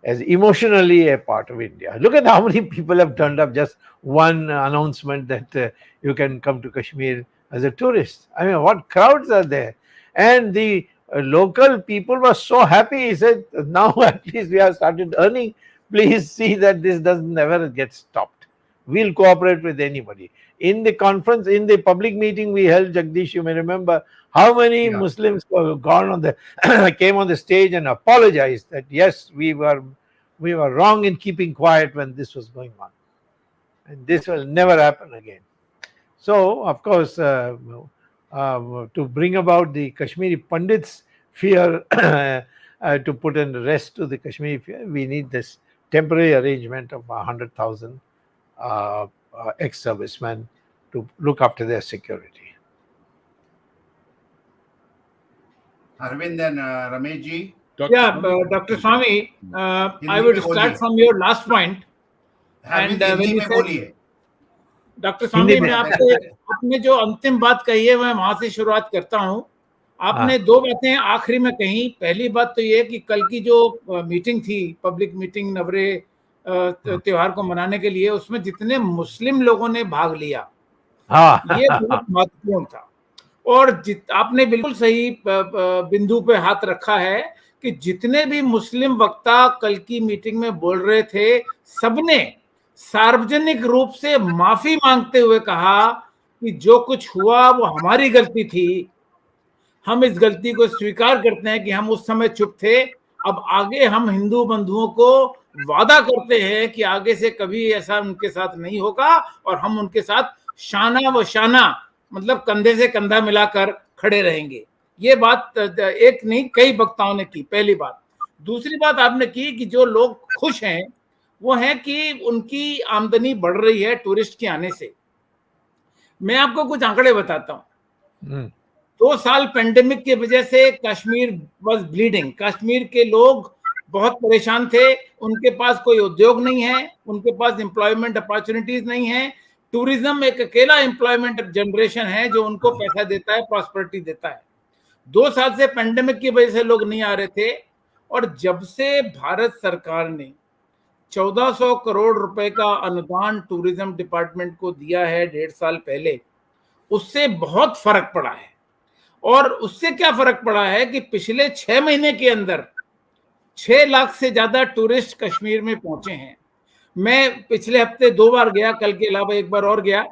emotionally a part of India. Look at how many people have turned up. Just one announcement that you can come to Kashmir as a tourist. I mean, what crowds are there? And the local people were so happy. He said, now at least we have started earning. Please see that this doesn't ever get stopped. We'll cooperate with anybody. In the conference, in the public meeting we held, Jagdish, you may remember how many Muslims were gone on the came on the stage and apologized that yes, we were wrong in keeping quiet when this was going on, and this will never happen again. So, of course, to bring about the Kashmiri Pandits' fear, to put an rest to the Kashmiri fear, we need this temporary arrangement of 100,000 ex-servicemen to look after their security. Arvind and Rameshji. Yeah, Dr. Swamy, I would start from your last point. And when you said, doctor Swami, मैं आपने जो अंतिम बात कही है मैं वहां से शुरुआत करता हूं. आपने दो बातें आखिरी में कही. पहली बात तो ये कि कल की जो मीटिंग थी, पब्लिक मीटिंग नवरे त्योहार को मनाने के लिए, उसमें जितने मुस्लिम लोगों ने भाग लिया, ये बहुत महत्वपूर्ण था. और आपने बिल्कुल सही बिंदु पे हाथ रखा है कि जितने भी मुस्लिम वक्ता कल की मीटिंग में बोल रहे थे, सबने सार्वजनिक रूप से माफी मांगते हुए कहा कि जो कुछ हुआ वो हमारी गलती थी. हम इस गलती को स्वीकार करते हैं कि हम उस समय चुप थे. अब आगे हम हिंदू बंधुओं को वादा करते हैं कि आगे से कभी ऐसा उनके साथ नहीं होगा और हम उनके साथ शाना व शाना, मतलब कंधे से कंधा मिलाकर खड़े रहेंगे. ये बात एक नहीं कई वक्ताओं ने की, पहली बात. दूसरी बात आपने की कि जो लोग खुश हैं वो है कि उनकी आमदनी बढ़ रही है टूरिस्ट के आने से. मैं आपको कुछ आंकड़े बताता हूं. 2 साल पेंडेमिक की वजह से कश्मीर वाज ब्लीडिंग. कश्मीर के लोग बहुत परेशान थे. उनके पास कोई उद्योग नहीं है, उनके पास एम्प्लॉयमेंट अपॉर्चुनिटीज नहीं है. टूरिज्म एक अकेला एम्प्लॉयमेंट जनरेशन है जो उनको पैसा देता है, प्रॉस्पेरिटी देता है. 2 साल से पेंडेमिक की वजह से लोग नहीं आ रहे थे. और जब से भारत सरकार ने 1400 करोड़ रुपए का अनुदान टूरिज्म डिपार्टमेंट को दिया है 1.5 साल पहले, उससे बहुत फर्क पड़ा है. और उससे क्या फर्क पड़ा है कि पिछले 6 महीने के अंदर 6 लाख से ज्यादा टूरिस्ट कश्मीर में पहुंचे हैं. मैं पिछले हफ्ते 2 बार गया, कल के अलावा 1 बार और गया.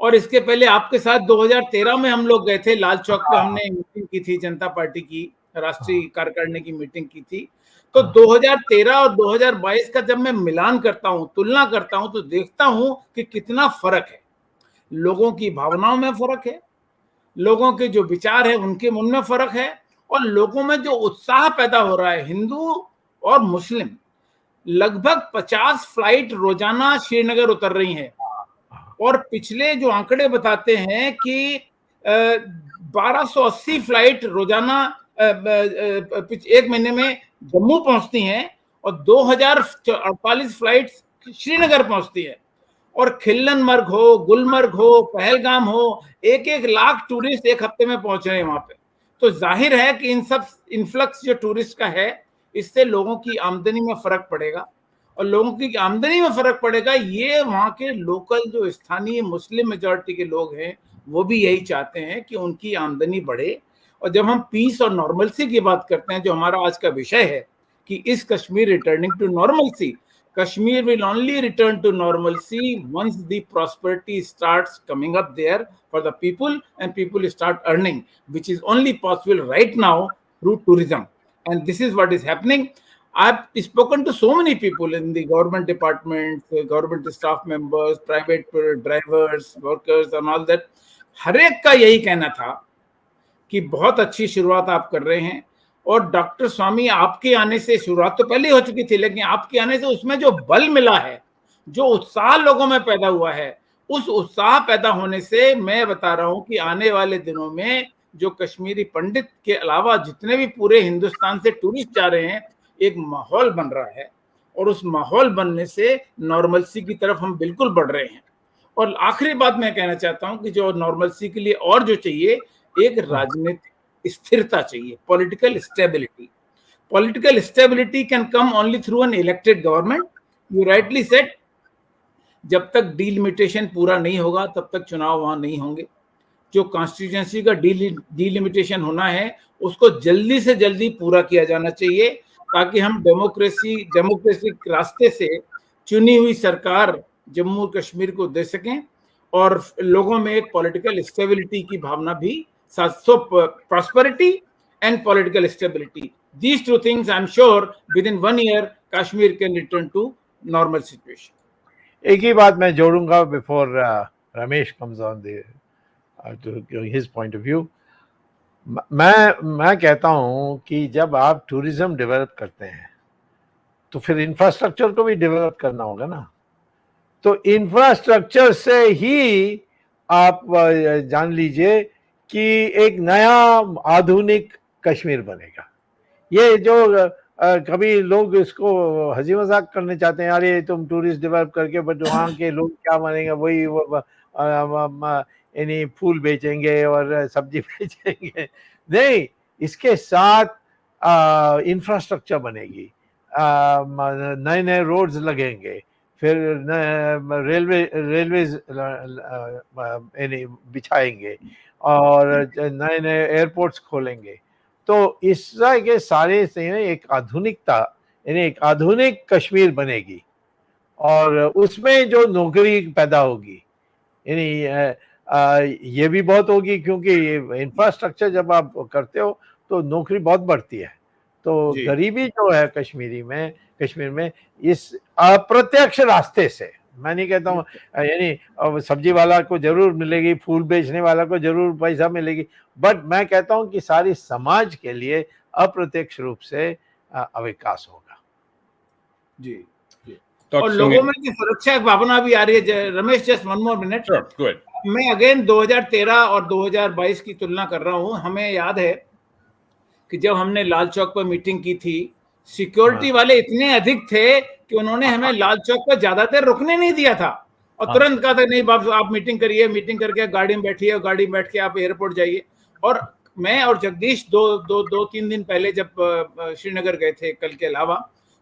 और इसके पहले आपके साथ 2013 में हम लोग गए थे. लाल चौक पे हमने मीटिंग की थी, जनता पार्टी की राष्ट्रीय कार्यकारिणी की मीटिंग की थी. तो 2013 और 2022 का जब मैं मिलान करता हूं, तुलना करता हूं, तो देखता हूं कि कितना फर्क है. लोगों की भावनाओं में फर्क है, लोगों के जो विचार है उनके मन में फर्क है, और लोगों में जो उत्साह पैदा हो रहा है. हिंदू और मुस्लिम लगभग 50 फ्लाइट रोजाना श्रीनगर उतर रही हैं. और पिछले जो आंकड़े बताते हैं कि 1280 फ्लाइट रोजाना एक महीने में जम्मू पहुंचती हैं और 2048 फ्लाइट श्रीनगर पहुंचती है. और खिल्लनमर्ग हो, गुलमर्ग हो, पहलगाम हो, 1-1 लाख टूरिस्ट एक हफ्ते में पहुंच रहे हैं वहां पे. तो जाहिर है कि इन सब इन्फ्लक्स जो टूरिस्ट का है, इससे लोगों की आमदनी में फर्क पड़ेगा. और लोगों की आमदनी में फर्क पड़ेगा, ये वहां के लोकल जो स्थानीय मुस्लिम मेजॉरिटी के लोग हैं वो भी यही चाहते हैं कि उनकी आमदनी बढ़े. और जब हम पीस और नॉर्मलसी की बात करते हैं, जो हमारा आज का विषय है कि इस Kashmir returning to normalcy, Kashmir will only return to normalcy once the prosperity starts coming up there for the people and people start earning, which is only possible right now through tourism. And this is what is happening. I've spoken to so many people in the government departments, government staff members, private drivers, workers and all that. हर एक का यही कहना था कि बहुत अच्छी शुरुआत आप कर रहे हैं. और डॉक्टर स्वामी, आपके आने से शुरुआत तो पहले हो चुकी थी, लेकिन आपके आने से उसमें जो बल मिला है, जो उत्साह लोगों में पैदा हुआ है, उस उत्साह पैदा होने से मैं बता रहा हूं कि आने वाले दिनों में जो कश्मीरी पंडित के अलावा जितने भी पूरे हिंदुस्तान से टूरिस्ट जा रहे हैं, एक माहौल बन रहा है, और उस माहौल बनने से नॉर्मलसी की तरफ हम बिल्कुल बढ़ रहे हैं। और आखिरी बात मैं कहना चाहता हूं कि जो नॉर्मलसी के लिए और जो चाहिए, एक राजनीतिक स्थिरता चाहिए, political stability. Political stability can come only through an elected government. You rightly said, जब तक डीलिमिटेशन पूरा नहीं होगा तब तक चुनाव वहां नहीं होंगे। जो कॉन्स्टिट्यूएंसी का डीलिमिटेशन होना है उसको जल्दी से जल्दी पूरा किया जाना चाहिए, ताकि हम डेमोक्रेसी रास्ते से चुनी हुई सरकार जम्मू कश्मीर को दे सकें और लोगों में एक पॉलिटिकल स्टेबिलिटी की भावना भी साथ, सो prosperity and political stability. These two things, I'm sure, within 1 year, Kashmir can return to normal situation. एक ही बात मैं जोड़ूंगा before Ramesh comes on to his point of view. मैं कहता हूं कि जब आप टूरिज्म डेवलप करते हैं तो फिर इंफ्रास्ट्रक्चर को भी डेवलप करना होगा ना। तो इंफ्रास्ट्रक्चर से ही आप जान लीजिए कि एक नया आधुनिक कश्मीर बनेगा। ये जो कभी लोग इसको हंसी मजाक करने चाहते हैं, अरे तुम टूरिस्ट डेवलप करके बट वहाँ के लोग क्या बनेंगे, वही यानी फूल बेचेंगे और सब्जी बेचेंगे। नहीं, इसके साथ इंफ्रास्ट्रक्चर बनेगी, नए नए रोड्स लगेंगे, फिर रेलवे यानी बिछाएंगे और नए नए एयरपोर्ट्स खोलेंगे। तो इस तरह के सारे से एक आधुनिकता यानी एक आधुनिक कश्मीर बनेगी और उसमें जो नौकरी पैदा होगी यानी ये भी बहुत होगी, क्योंकि इंफ्रास्ट्रक्चर जब आप करते हो तो नौकरी बहुत बढ़ती है। तो गरीबी जो है कश्मीर में इस अप्रत्यक्ष रास्ते से, मैं नहीं कहता हूँ यानी सब्जी वाला को जरूर मिलेगी, फूल बेचने वाला को जरूर पैसा मिलेगी, बट मैं कहता हूँ कि सारी समाज के लिए अप्रत्यक्ष रूप से विकास होगा। जी, और लोगों में की सुरक्षा भावना भी आ रही है। Ramesh, just 1 more minute। मैं अगेन 2013 और 2022 की तुलना कर रहा हूँ। हमें याद है कि जब हमने लाल चौक पर मीटिंग की थी, सिक्योरिटी वाले इतने अधिक थे कि उन्होंने हमें लाल चौक पर ज्यादा देर रुकने नहीं दिया था और तुरंत कहा था नहीं बाप, आप मीटिंग करिए, मीटिंग करके गाड़ी में बैठिए और गाड़ी में बैठ के आप एयरपोर्ट जाइए। और मैं और जगदीश 2-3 दिन पहले जब श्रीनगर गए थे कल के अलावा,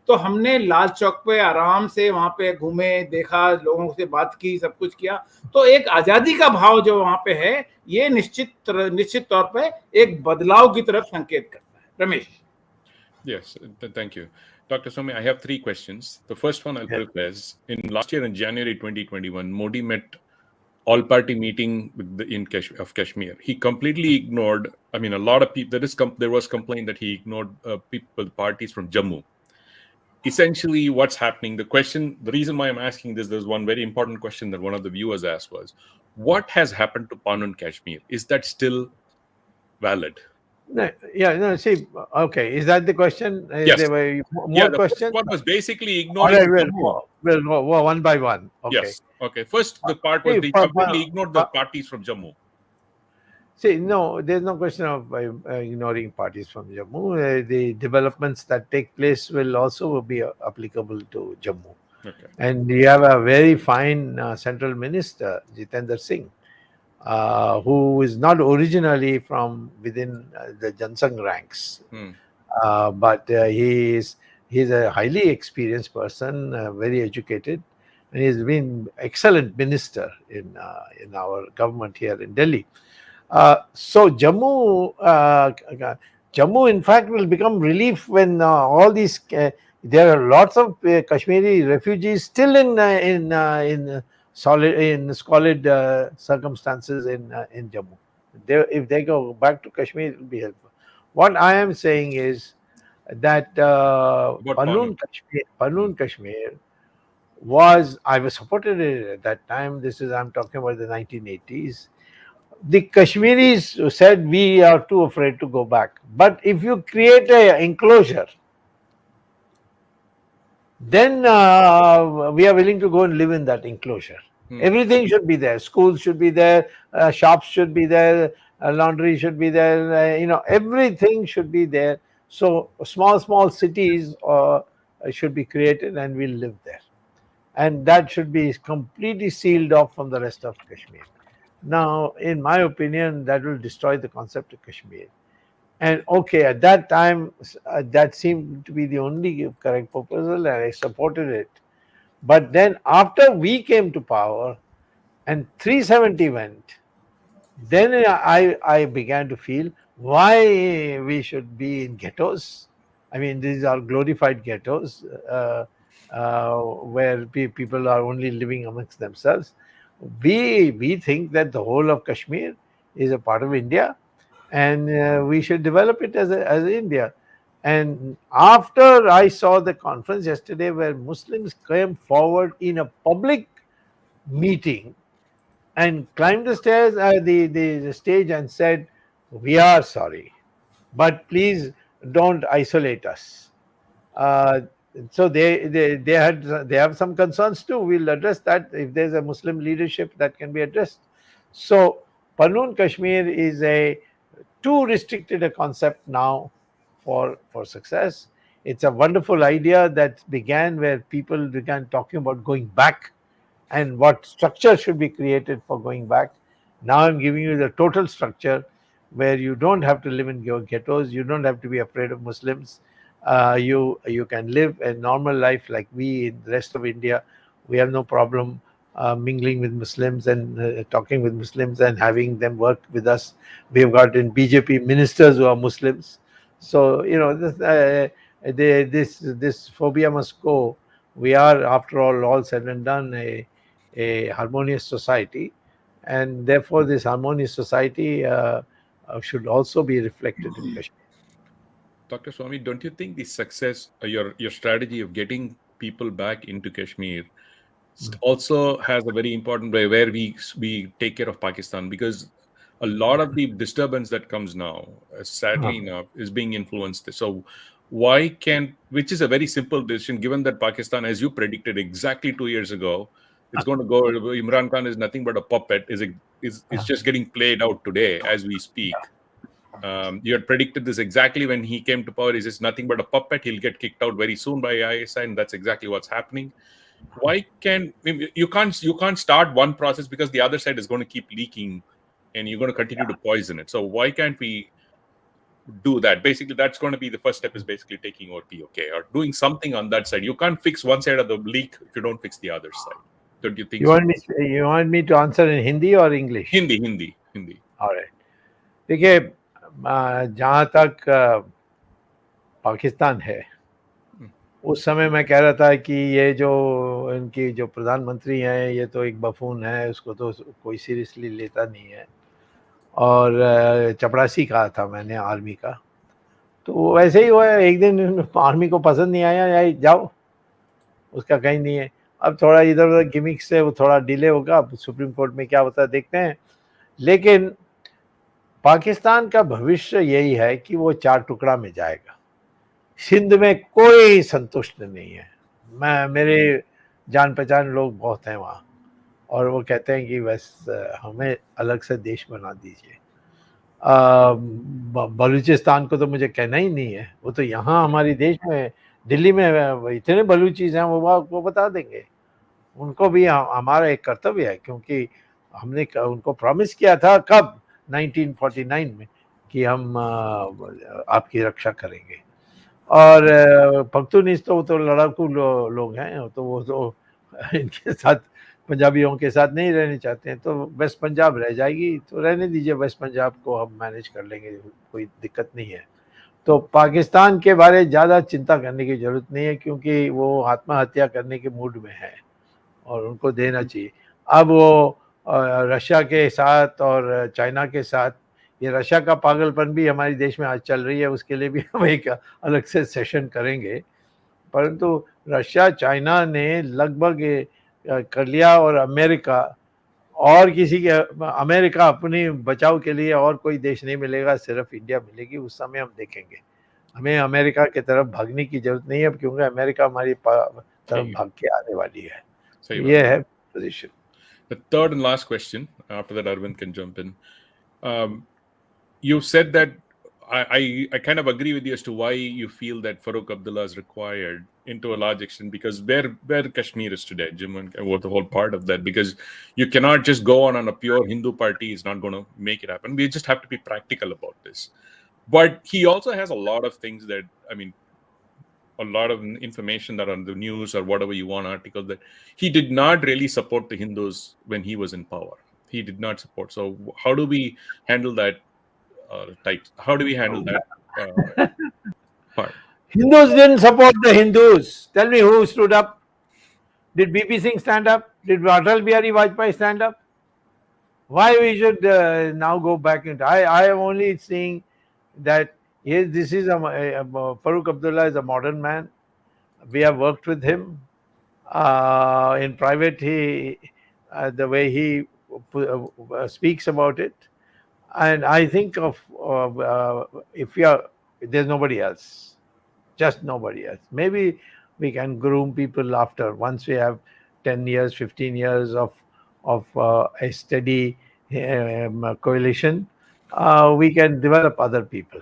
तो हमने लाल चौक पे आराम से वहां पे घूमे, देखा, लोगों से बात की, सब कुछ किया। तो एक आजादी का भाव जो वहां पे है, ये निश्चित तौर पे एक बदलाव की तरफ संकेत करता है। Ramesh. Yes, thank you. Dr. Swamy, I have 3 questions. The first one I'll preface. In last year in January 2021, Modi met all-party meeting of Kashmir. He completely ignored, I mean, a lot of people, there was complaint that he ignored parties from Jammu. Essentially, what's happening, the reason why I'm asking this, there's one very important question that one of the viewers asked was, what has happened to Panun Kashmir? Is that still valid? No, see, okay, is that the question? Yes. There were more questions? What was basically ignored. We'll go one by one. Okay. Yes. Okay. First, the part was they completely ignored the parties from Jammu. See, no, there's no question of ignoring parties from Jammu. The developments that take place will also be applicable to Jammu. Okay. And we have a very fine central minister, Jitendra Singh, who is not originally from within the Jansang ranks, but he's a highly experienced person, very educated, and he's been excellent minister in our government here in Delhi. So Jammu, in fact, will become relief when all these. There are lots of Kashmiri refugees still in squalid circumstances in Jammu. If they go back to Kashmir, it will be helpful. What I am saying is that Panun Kashmir was, I was supported it at that time. I'm talking about the 1980s. The Kashmiris said we are too afraid to go back. But if you create an enclosure, then we are willing to go and live in that enclosure. Everything should be there. Schools should be there. Shops should be there. laundry should be there, everything should be there. So small cities should be created and we'll live there. And that should be completely sealed off from the rest of Kashmir. Now, in my opinion, that will destroy the concept of Kashmir. And okay, at that time, that seemed to be the only correct proposal, and I supported it. But then, after we came to power and 370 went, then I began to feel why we should be in ghettos. I mean, these are glorified ghettos where people are only living amongst themselves. We think that the whole of Kashmir is a part of India, and we should develop it as India. And after I saw the conference yesterday where Muslims came forward in a public meeting and climbed the stairs, the stage, and said, "We are sorry, but please don't isolate us." Uh, so they have some concerns too. We'll address that. If there's a Muslim leadership, that can be addressed. So Panun Kashmir is a too restricted a concept now for success. It's a wonderful idea that began where people began talking about going back and what structure should be created for going back. Now I'm giving you the total structure where you don't have to live in your ghettos, you don't have to be afraid of Muslims. You can live a normal life like we in the rest of India. We have no problem mingling with Muslims and talking with Muslims and having them work with us. We have got in BJP ministers who are Muslims. So this phobia must go. We are, after all said and done, a harmonious society, and therefore this harmonious society should also be reflected in Kashmir. Dr. Swamy, don't you think the success, your strategy of getting people back into Kashmir also has a very important way where we take care of Pakistan? Because a lot of the disturbance that comes now, sadly enough, is being influenced. So why can't, which is a very simple decision, given that Pakistan, as you predicted exactly 2 years ago, it's going to go, Imran Khan is nothing but a puppet, it's just getting played out today as we speak. You had predicted this exactly when he came to power. He's just nothing but a puppet. He'll get kicked out very soon by ISI, and that's exactly what's happening. Why you can't start one process because the other side is going to keep leaking, and you're going to continue to poison it. So why can't we do that? Basically, that's going to be the first step, is basically taking over POK or doing something on that side. You can't fix one side of the leak if you don't fix the other side. Don't you think? You want me to answer in Hindi or English? Hindi. All right. देखिए, जहाँ तक पाकिस्तान है, उस समय मैं कह रहा था कि ये जो इनकी जो प्रधानमंत्री हैं, ये तो एक बफून है, उसको तो कोई सीरियसली लेता नहीं है, और चपरासी कहा था मैंने आर्मी का। तो वैसे ही हुआ, एक दिन आर्मी को पसंद नहीं आया, जाओ, उसका कहीं नहीं है। अब थोड़ा इधर उधर गिमिक से वो थोड़ा डिले होगा, अब सुप्रीम कोर्ट में क्या होता है देखते हैं। लेकिन पाकिस्तान का भविष्य यही है कि वो 4 टुकड़ा में जाएगा। सिंध में कोई संतुष्ट नहीं है। मेरे जान पहचान लोग बहुत हैं वहाँ, और वो कहते हैं कि बस हमें अलग से देश बना दीजिए। बलूचिस्तान को तो मुझे कहना ही नहीं है, वो तो यहाँ हमारे देश में, दिल्ली में इतने बलूचीज हैं, वो बता देंगे। उनको भी हमारा एक कर्तव्य है, क्योंकि हमने उनको प्रॉमिस किया था कब, 1949 में, कि हम आपकी रक्षा करेंगे। और पख्तूनिस तो लड़ाकू लोग हैं, तो वो तो इनके साथ, पंजाबियों के साथ नहीं रहने चाहते हैं, तो वेस्ट पंजाब रह जाएगी, तो रहने दीजिए, वेस्ट पंजाब को हम मैनेज कर लेंगे, कोई दिक्कत नहीं है। तो पाकिस्तान के बारे ज़्यादा चिंता करने की ज़रूरत नहीं है, क्योंकि वो आत्महत्या करने के मूड में है और उनको देना चाहिए। अब वो रशिया के साथ और चाइना के साथ, ये रशिया का पागलपन भी हमारे देश में आज चल रही है, उसके लिए भी हम एक अलग से सेशन करेंगे। परंतु रशिया, चाइना ने लगभग कर लिया, और अमेरिका, और किसी के, अमेरिका अपनी बचाव के लिए और कोई देश नहीं मिलेगा, सिर्फ इंडिया मिलेगी। उस समय हम देखेंगे, हमें अमेरिका की तरफ भागने की जरूरत नहीं है, क्योंकि अमेरिका हमारी तरफ भाग के आने वाली है। ये है position. The third and last question, after that Arvind can jump in. you said that I kind of agree with you as to why you feel that Farooq Abdullah is required into a large extent, because where Kashmir is today, Jammu was the whole part of that, because you cannot just go on a pure Hindu party. Is not going to make it happen. We just have to be practical about this. But he also has a lot of things that, I mean, a lot of information that on the news or whatever you want, articles, that he did not really support the Hindus when he was in power. He did not support. So how do we handle that type? How do we handle that part? Hindus didn't support the Hindus. Tell me who stood up. Did BP Singh stand up? Did Atal Bihari Vajpayee stand up? Why we should now go back into? I am only seeing that yes, this is Farooq Abdullah is a modern man. We have worked with him in private. He the way he speaks about it, and I think of if we are, there's nobody else, just nobody else. Maybe we can groom people after, once we have 10 years, 15 years of a steady coalition, we can develop other people.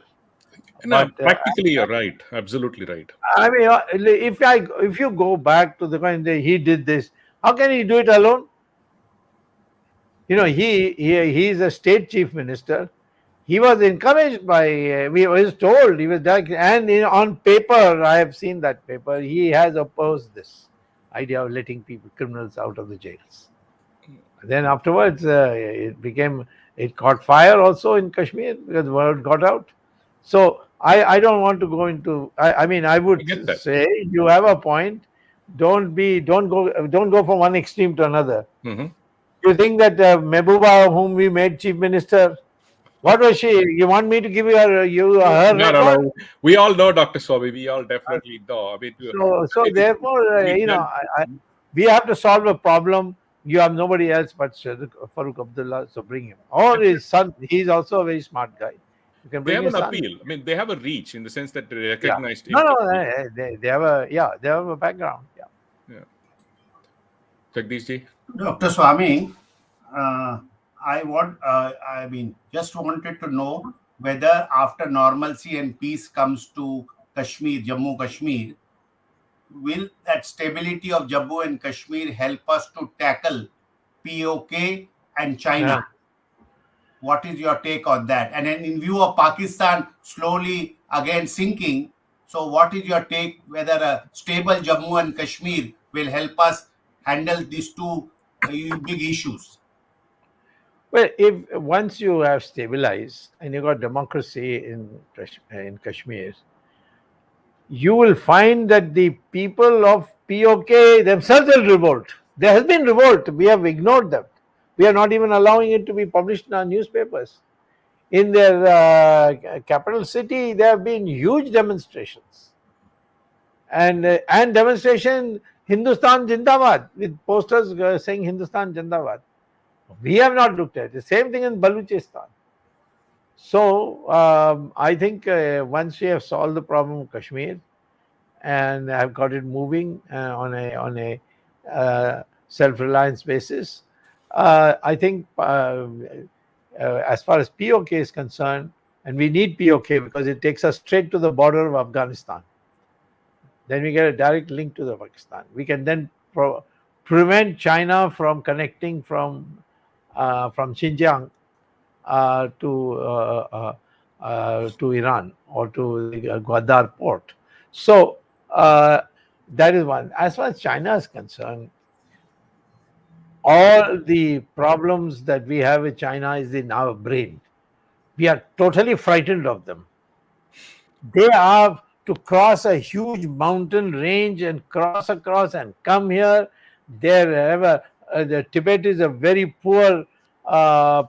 No, But practically, you're right. Absolutely right. I mean, if you go back to the point that he did this, how can he do it alone? You know, he's a state chief minister. He was encouraged by, we was told, he was direct, and on paper, I have seen that paper, he has opposed this idea of letting criminals out of the jails. Then afterwards, it caught fire also in Kashmir because the word got out. So I don't want to go into, I mean, I would say you have a point. Don't go from one extreme to another. Mm-hmm. You think that Mehbooba, whom we made chief minister, what was she? You want me to give you her record? No. We all know, Dr. Swamy. We all definitely know. I mean, so therefore, we have to solve a problem. You have nobody else but Farooq Abdullah, so bring him. Or his son. He's also a very smart guy. You can bring they have an son. appeal. I mean, they have a reach in the sense that they recognized. Yeah. No, they have a background. Yeah. Jagdish ji? Dr. Swamy, I mean, just wanted to know whether after normalcy and peace comes to Kashmir, Jammu Kashmir, will that stability of Jammu and Kashmir help us to tackle POK and China? Yeah. What is your take on that? And then in view of Pakistan slowly again sinking, so what is your take whether a stable Jammu and Kashmir will help us handle these two big issues? Well, if once you have stabilized and you got democracy in Kashmir, you will find that the people of POK themselves will revolt. There has been revolt. We have ignored them. We are not even allowing it to be published in our newspapers. In their capital city, there have been huge demonstrations. And demonstration, Hindustan Jindabad, with posters saying Hindustan Jindabad. We have not looked at it. The same thing in Baluchistan. So I think once we have solved the problem of Kashmir and have got it moving on a self-reliance basis, I think as far as POK is concerned, and we need POK because it takes us straight to the border of Afghanistan. Then we get a direct link to the Pakistan. We can then prevent China from connecting from Xinjiang to Iran or to the Gwadar port. So that is one. As far as China is concerned, all the problems that we have with China is in our brain. We are totally frightened of them. They have to cross a huge mountain range and cross across and come here. The Tibet is a very poor for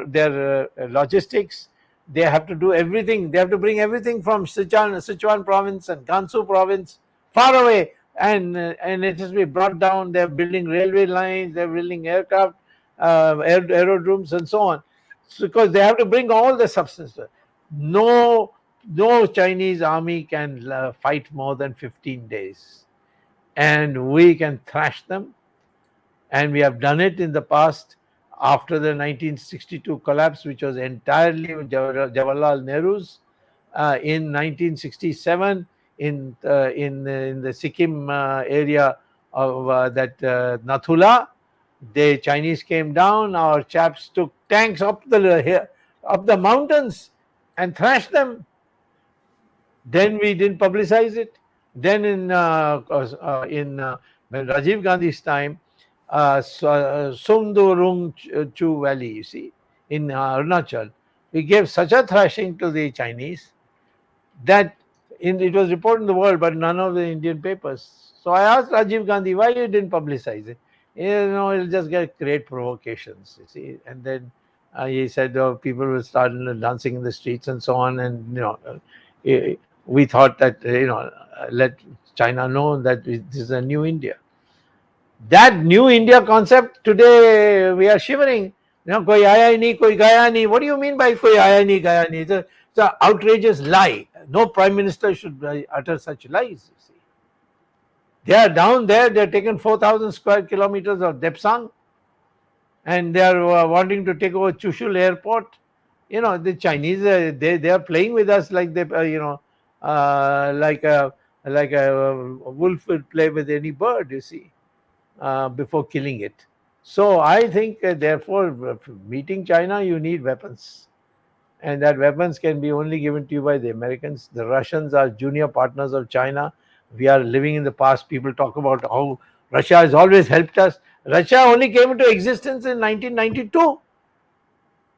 their logistics. They have to do everything. They have to bring everything from Sichuan province and Gansu province far away, and it has to be brought down. They're building railway lines. They're building aircraft, aerodromes, and so on, because they have to bring all the substances. No Chinese army can fight more than 15 days, and we can thrash them. And we have done it in the past. after the 1962 collapse, which was entirely Jawaharlal Nehru's. In 1967, in the Sikkim area of that Nathula, the Chinese came down. Our chaps took tanks up the mountains and thrashed them. Then we didn't publicize it. Then when Rajiv Gandhi's time, Sumdurung Chu Valley, you see, in Arunachal, we gave such a thrashing to the Chinese that it was reported in the world, but none of the Indian papers. So I asked Rajiv Gandhi, why you didn't publicize it? It'll just get great provocations, you see. And then he said, people will start dancing in the streets and so on. And, we thought that, let China know that this is a new India. That new India concept, today we are shivering. Koi aaya nahi, koi gaya nahi. What do you mean by koi aaya nahi, gaya nahi? It's an outrageous lie. No prime minister should utter such lies. You see, they are down there. They are taken 4,000 square kilometers of Depsang, and they are wanting to take over Chushul airport. The Chinese, they are playing with us like they, like a wolf would play with any bird. You see, before killing it. So I think, therefore, meeting China, you need weapons. And that weapons can be only given to you by the Americans. The Russians are junior partners of China. We are living in the past. People talk about how Russia has always helped us. Russia only came into existence in 1992.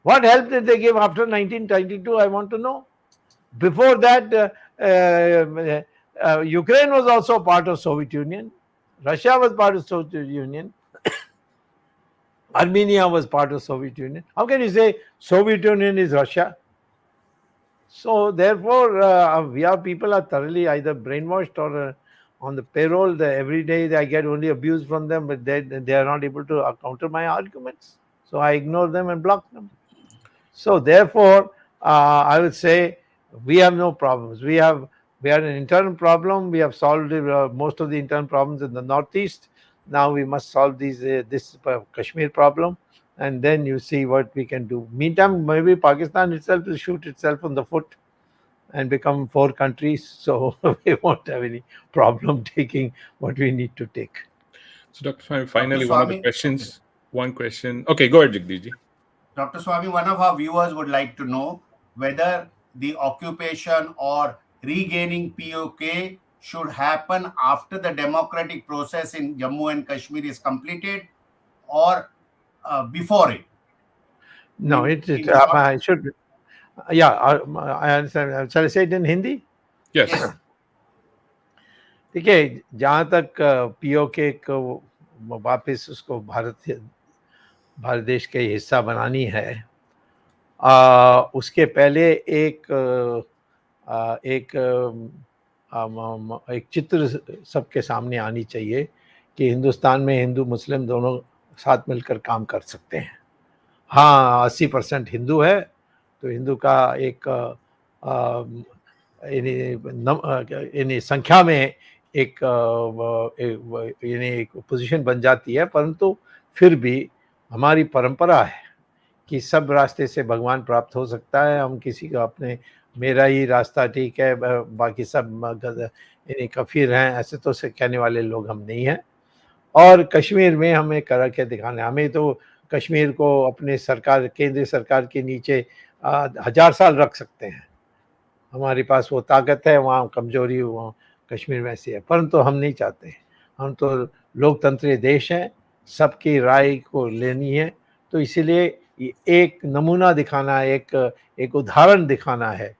What help did they give after 1992? I want to know. Before that, Ukraine was also part of Soviet Union. Russia was part of Soviet Union. Armenia was part of Soviet Union. How can you say Soviet Union is Russia? So therefore, people are thoroughly either brainwashed or on the payroll. Every day I get only abuse from them, but they are not able to counter my arguments. So I ignore them and block them. So therefore, I would say we have no problems. We had an internal problem. We have solved most of the internal problems in the Northeast. Now we must solve this Kashmir problem, and then you see what we can do. Meantime, maybe Pakistan itself will shoot itself on the foot and become 4 countries. So we won't have any problem taking what we need to take. So, Dr. Swamy, finally, one of the questions. One question. Okay, go ahead, Jagdish. Dr. Swamy, one of our viewers would like to know whether the occupation or regaining POK should happen after the democratic process in Jammu and Kashmir is completed or before it? No, I should. Yeah, I understand. Shall I say it in Hindi? Yes. देखिए, जहाँ तक POK को वापस उसको भारत देश के हिस्सा बनानी है, उसके पहले एक चित्र सबके सामने आनी चाहिए कि हिंदुस्तान में हिंदू मुस्लिम दोनों साथ मिलकर काम कर सकते हैं. हाँ, 80% हिंदू है, तो हिंदू का एक संख्या में एक पोजीशन बन जाती है, परंतु फिर भी हमारी परंपरा है कि सब रास्ते से भगवान प्राप्त हो सकता है. हम किसी का अपने मेरा ही रास्ता ठीक है, बाकी सब कफीर हैं, ऐसे तो से कहने वाले लोग हम नहीं हैं. और कश्मीर में हमें कर के दिखाना है. हमें तो कश्मीर को अपने सरकार, केंद्रीय सरकार के नीचे 1000 साल रख सकते हैं. हमारे पास वो ताकत है. वहाँ कमजोरी वहाँ कश्मीर में ऐसी है, परंतु हम नहीं चाहते. हम तो लोकतंत्री देश हैं, सबकी राय को लेनी है. तो इसीलिए एक नमूना दिखाना है, एक उदाहरण दिखाना है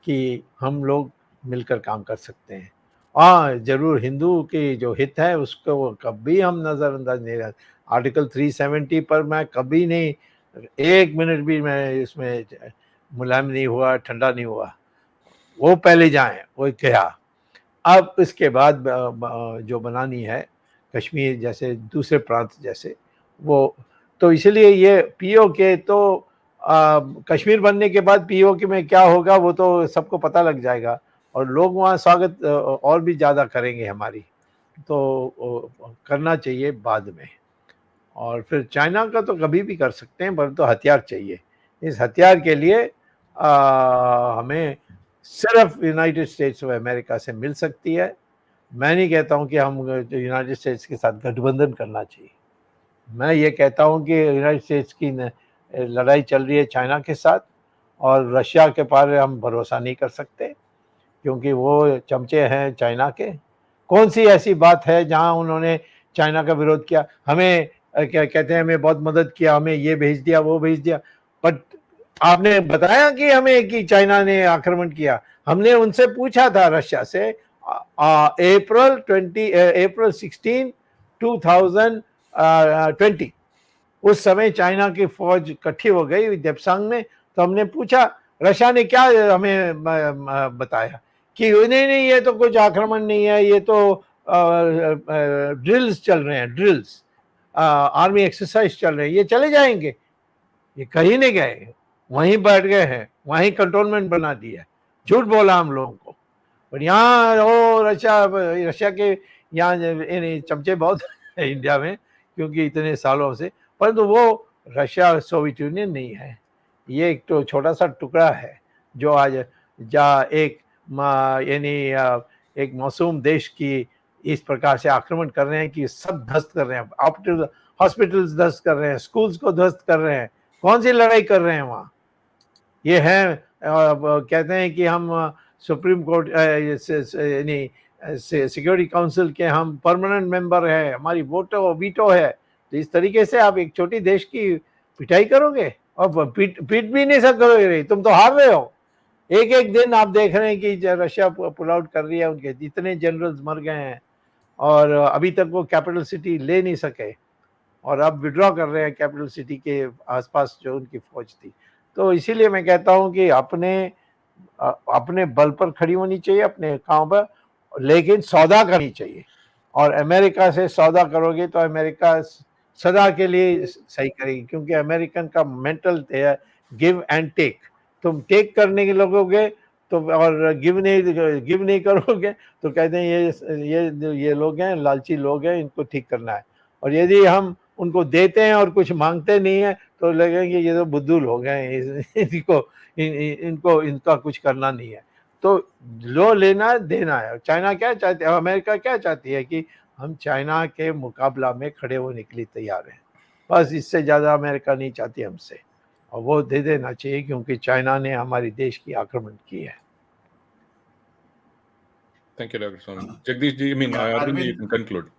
कि हम लोग मिलकर काम कर सकते हैं. हाँ, जरूर हिंदू की जो हित है उसको कभी हम नज़रअंदाज नहीं करते. आर्टिकल 370 पर मैं कभी नहीं, 1 मिनट भी मैं इसमें मुलायम नहीं हुआ, ठंडा नहीं हुआ. वो पहले जाएं, वो क्या. अब इसके बाद जो बनानी है कश्मीर जैसे दूसरे प्रांत जैसे, वो तो इसलिए ये POK तो कश्मीर बनने के बाद POK में क्या होगा वो तो सबको पता लग जाएगा, और लोग वहाँ स्वागत और भी ज़्यादा करेंगे हमारी. तो करना चाहिए बाद में. और फिर चाइना का तो कभी भी कर सकते हैं, पर तो हथियार चाहिए। इस हथियार के लिए हमें सिर्फ यूनाइटेड स्टेट्स ऑफ अमेरिका से मिल सकती है। मैं नहीं कहता हूं कि हम यूनाइटेड स्टेट्स के साथ गठबंधन करना चाहिए। मैं ये कहता हूं कि यूनाइटेड स्टेट्स की लड़ाई चल रही है चाइना के साथ, और रशिया के पर हम भरोसा नहीं कर सकते, क्योंकि वो चमचे हैं चाइना के। कौन सी ऐसी बात है जहां उन्होंने चाइना का विरोध किया? हमें क्या कहते हैं, हमें बहुत मदद किया, हमें ये भेज दिया, वो भेज दिया, बट आपने बताया कि हमें कि चाइना ने आक्रमण किया? हमने उनसे पूछा था, रशिया से, अप्रैल 16 2020, उस समय चाइना की फौज इकट्ठी हो गई देपसांग में। तो हमने पूछा, रशिया ने क्या हमें बताया कि नहीं नहीं, ये तो कुछ आक्रमण नहीं है, ये तो ड्रिल्स चल रहे हैं, ड्रिल्स, आर्मी एक्सरसाइज चल रहे हैं, ये चले जाएंगे। ये कहीं नहीं गए, वहीं बैठ गए हैं, वहीं कंट्रोलमेंट बना दिया। झूठ बोला हम लोगों को। पर यहाँ रशिया के यहाँ चमचे बहुत है इंडिया में, क्योंकि इतने सालों से, परंतु वो रशिया सोवियत यूनियन नहीं है। ये एक तो छोटा सा टुकड़ा है जो आज जहाँ एक एक मासूम देश की इस प्रकार से आक्रमण कर रहे हैं कि सब ध्वस्त कर रहे हैं, हॉस्पिटल्स ध्वस्त कर रहे हैं, स्कूल्स को ध्वस्त कर रहे हैं। कौन सी लड़ाई कर रहे हैं वहाँ? ये है कहते हैं कि हम सुप्रीम कोर्ट सिक्योरिटी काउंसिल के हम परमानेंट मेंबर हैं, हमारी वीटो है। तो इस तरीके से आप एक छोटी देश की पिटाई करोगे और पीट भी नहीं सकोगे, तुम तो हार रहे हो। एक एक दिन आप देख रहे हैं कि रशिया पुल आउट कर रही है, उनके जितने जनरल्स मर गए हैं, और अभी तक वो कैपिटल सिटी ले नहीं सके, और अब विड्रॉ कर रहे हैं कैपिटल सिटी के आसपास जो उनकी फौज थी। तो इसीलिए मैं कहता हूं कि अपने बल पर खड़ी होनी चाहिए, अपने काम पर, लेकिन सौदा करनी चाहिए। और अमेरिका से सौदा करोगे तो अमेरिका सदा के लिए सही करेगी, क्योंकि अमेरिकन का मेंटल है गिव एंड टेक। तुम टेक करने के लगोगे तो, और गिव नहीं करोगे तो कहते हैं ये लोग हैं, लालची लोग हैं, इनको ठीक करना है। और यदि हम उनको देते हैं और कुछ मांगते नहीं है तो लगेंगे ये तो बुद्धू लोग हैं, इनको इनका कुछ करना नहीं है। तो लो लेना देना है। चाइना क्या चाहती है, अमेरिका क्या चाहती है कि हम चाइना के मुकाबला में खड़े होने के लिए तैयार हैं। बस इससे ज़्यादा अमेरिका नहीं चाहती हमसे, और वो दे देना चाहिए, क्योंकि चाइना ने हमारे देश की आक्रमण की है। Thank you, Dr. Swamy. Jagdish ji, Arvind, you can conclude.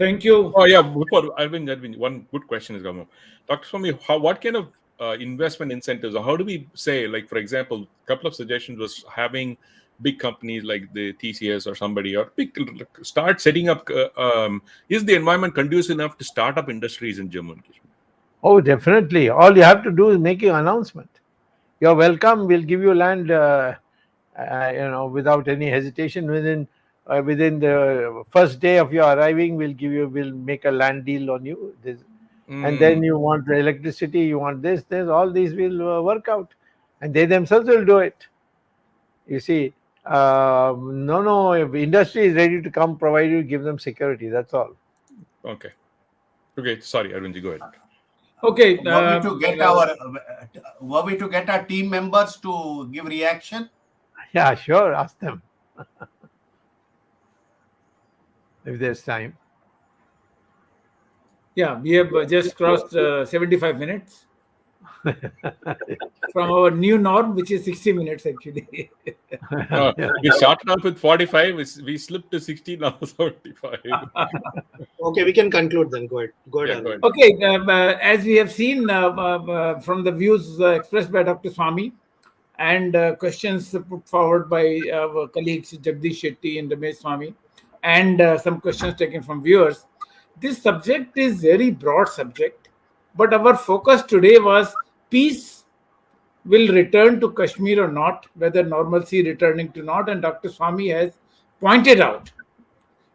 Thank you. Oh yeah, before Arvind, one good question is coming up. Dr. Swamy, what kind of investment incentives, or how do we say, like for example, a couple of suggestions was having big companies like the TCS or somebody, or start setting up. Is the environment conducive enough to start up industries in Jammu and Kashmir? Oh, definitely. All you have to do is make an announcement. You're welcome. We'll give you land, without any hesitation. Within the first day of your arriving, we'll make a land deal on you. And then you want the electricity, you want this, all these will work out, and they themselves will do it. You see, if industry is ready to come, provided you give them security. That's all. Okay. Sorry, Arvind, go ahead. Okay. Were we to get our team members to give reaction? Yeah, sure. Ask them if there's time. Yeah, we have just crossed 75 minutes from our new norm, which is 60 minutes actually. We started off with 45, we slipped to 60, now 75. Okay, we can conclude then. Go ahead. Go ahead. Okay, as we have seen from the views expressed by Dr. Swamy and questions put forward by our colleagues Jagdish Shetty and Ramesh Swamy, and some questions taken from viewers, this subject is very broad subject, but our focus today was peace will return to Kashmir or not, whether normalcy returning to not, and Dr. Swamy has pointed out,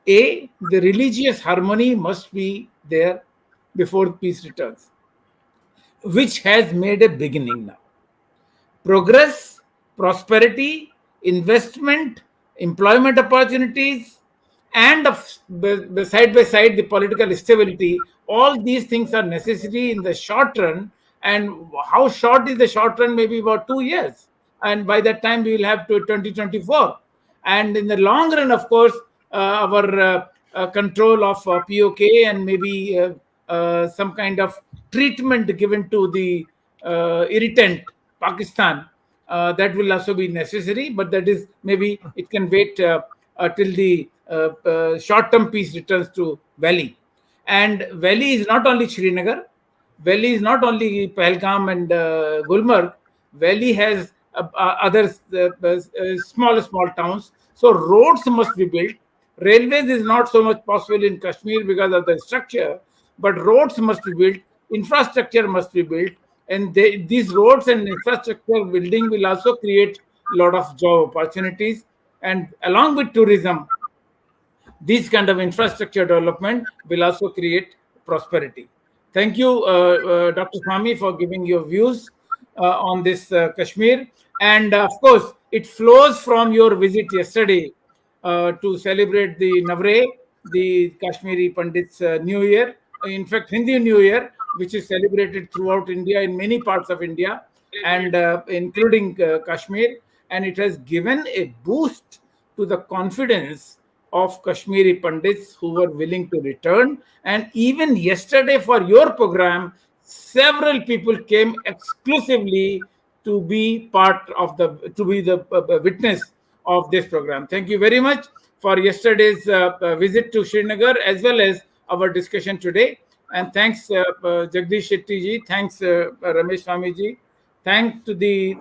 the religious harmony must be there before peace returns, which has made a beginning now. Progress, prosperity, investment, employment opportunities, and side by side the political stability. All these things are necessary in the short run. And how short is the short run? Maybe about 2 years. And by that time, we will have to 2024. And in the long run, of course, our control of POK and maybe some kind of treatment given to the irritant Pakistan, that will also be necessary. But that is, maybe it can wait till the short-term peace returns to Valley. And Valley is not only Srinagar, Valley is not only Pahalgam and Gulmarg. Valley has other small towns. So roads must be built. Railways is not so much possible in Kashmir because of the structure, but roads must be built. Infrastructure must be built, and these roads and infrastructure building will also create a lot of job opportunities. And along with tourism, this kind of infrastructure development will also create prosperity. Thank you, Dr. Swamy, for giving your views on this Kashmir. And of course, it flows from your visit yesterday to celebrate the Navre, the Kashmiri Pandits' New Year, in fact, Hindi New Year, which is celebrated throughout India, in many parts of India, and including Kashmir. And it has given a boost to the confidence of Kashmiri Pandits who were willing to return. And even yesterday for your program, several people came exclusively to be the witness of this program. Thank you very much for yesterday's visit to Srinagar, as well as our discussion today. And thanks Jagdish Shetty ji, thanks Ramesh Swamy ji, thanks to the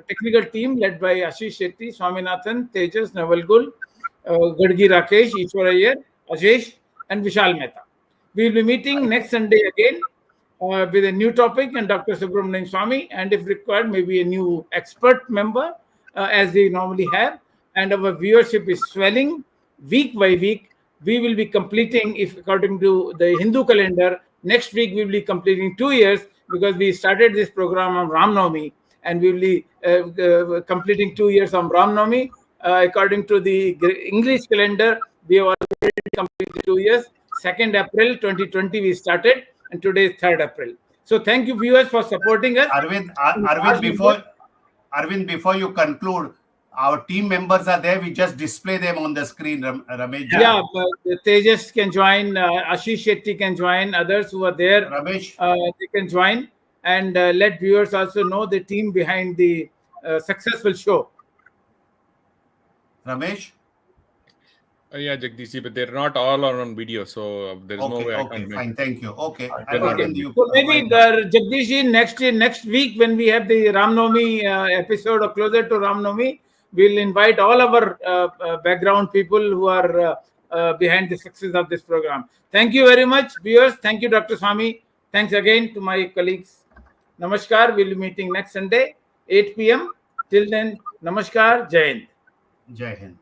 technical team led by Ashish Shetty, Swaminathan, Tejas, Navalgul, Gadgi Rakesh, Ishwar Iyer, Ashish, and Vishal Mehta. We will be meeting next Sunday again with a new topic and Dr. Subramanian Swamy, and if required, maybe a new expert member, as we normally have. And our viewership is swelling week by week. We will be completing, if according to the Hindu calendar, next week we will be completing 2 years, because we started this program on Ram Navami, and we will be completing 2 years on Ram Navami. According to the English calendar, we have already completed 2 years. 2nd April 2020 we started, and today is 3rd April. So thank you, viewers, for supporting us. Arvind, before you conclude, our team members are there. We just display them on the screen, Ramesh. Yeah, Tejas can join, Ashish Shetty can join, others who are there, Ramesh, they can join, and let viewers also know the team behind the successful show. Ramesh? Yeah, Jagdish, but they're not all on video, so there's no way I can make. Fine, thank you. Okay. So maybe Jagdish, next week when we have the Ram Navami episode, or closer to Ram Navami, we'll invite all our background people who are behind the success of this program. Thank you very much, viewers. Thank you, Dr. Swamy. Thanks again to my colleagues. Namaskar. We'll be meeting next Sunday, 8 p.m. Till then, Namaskar. Jai Hind. Jai Hind.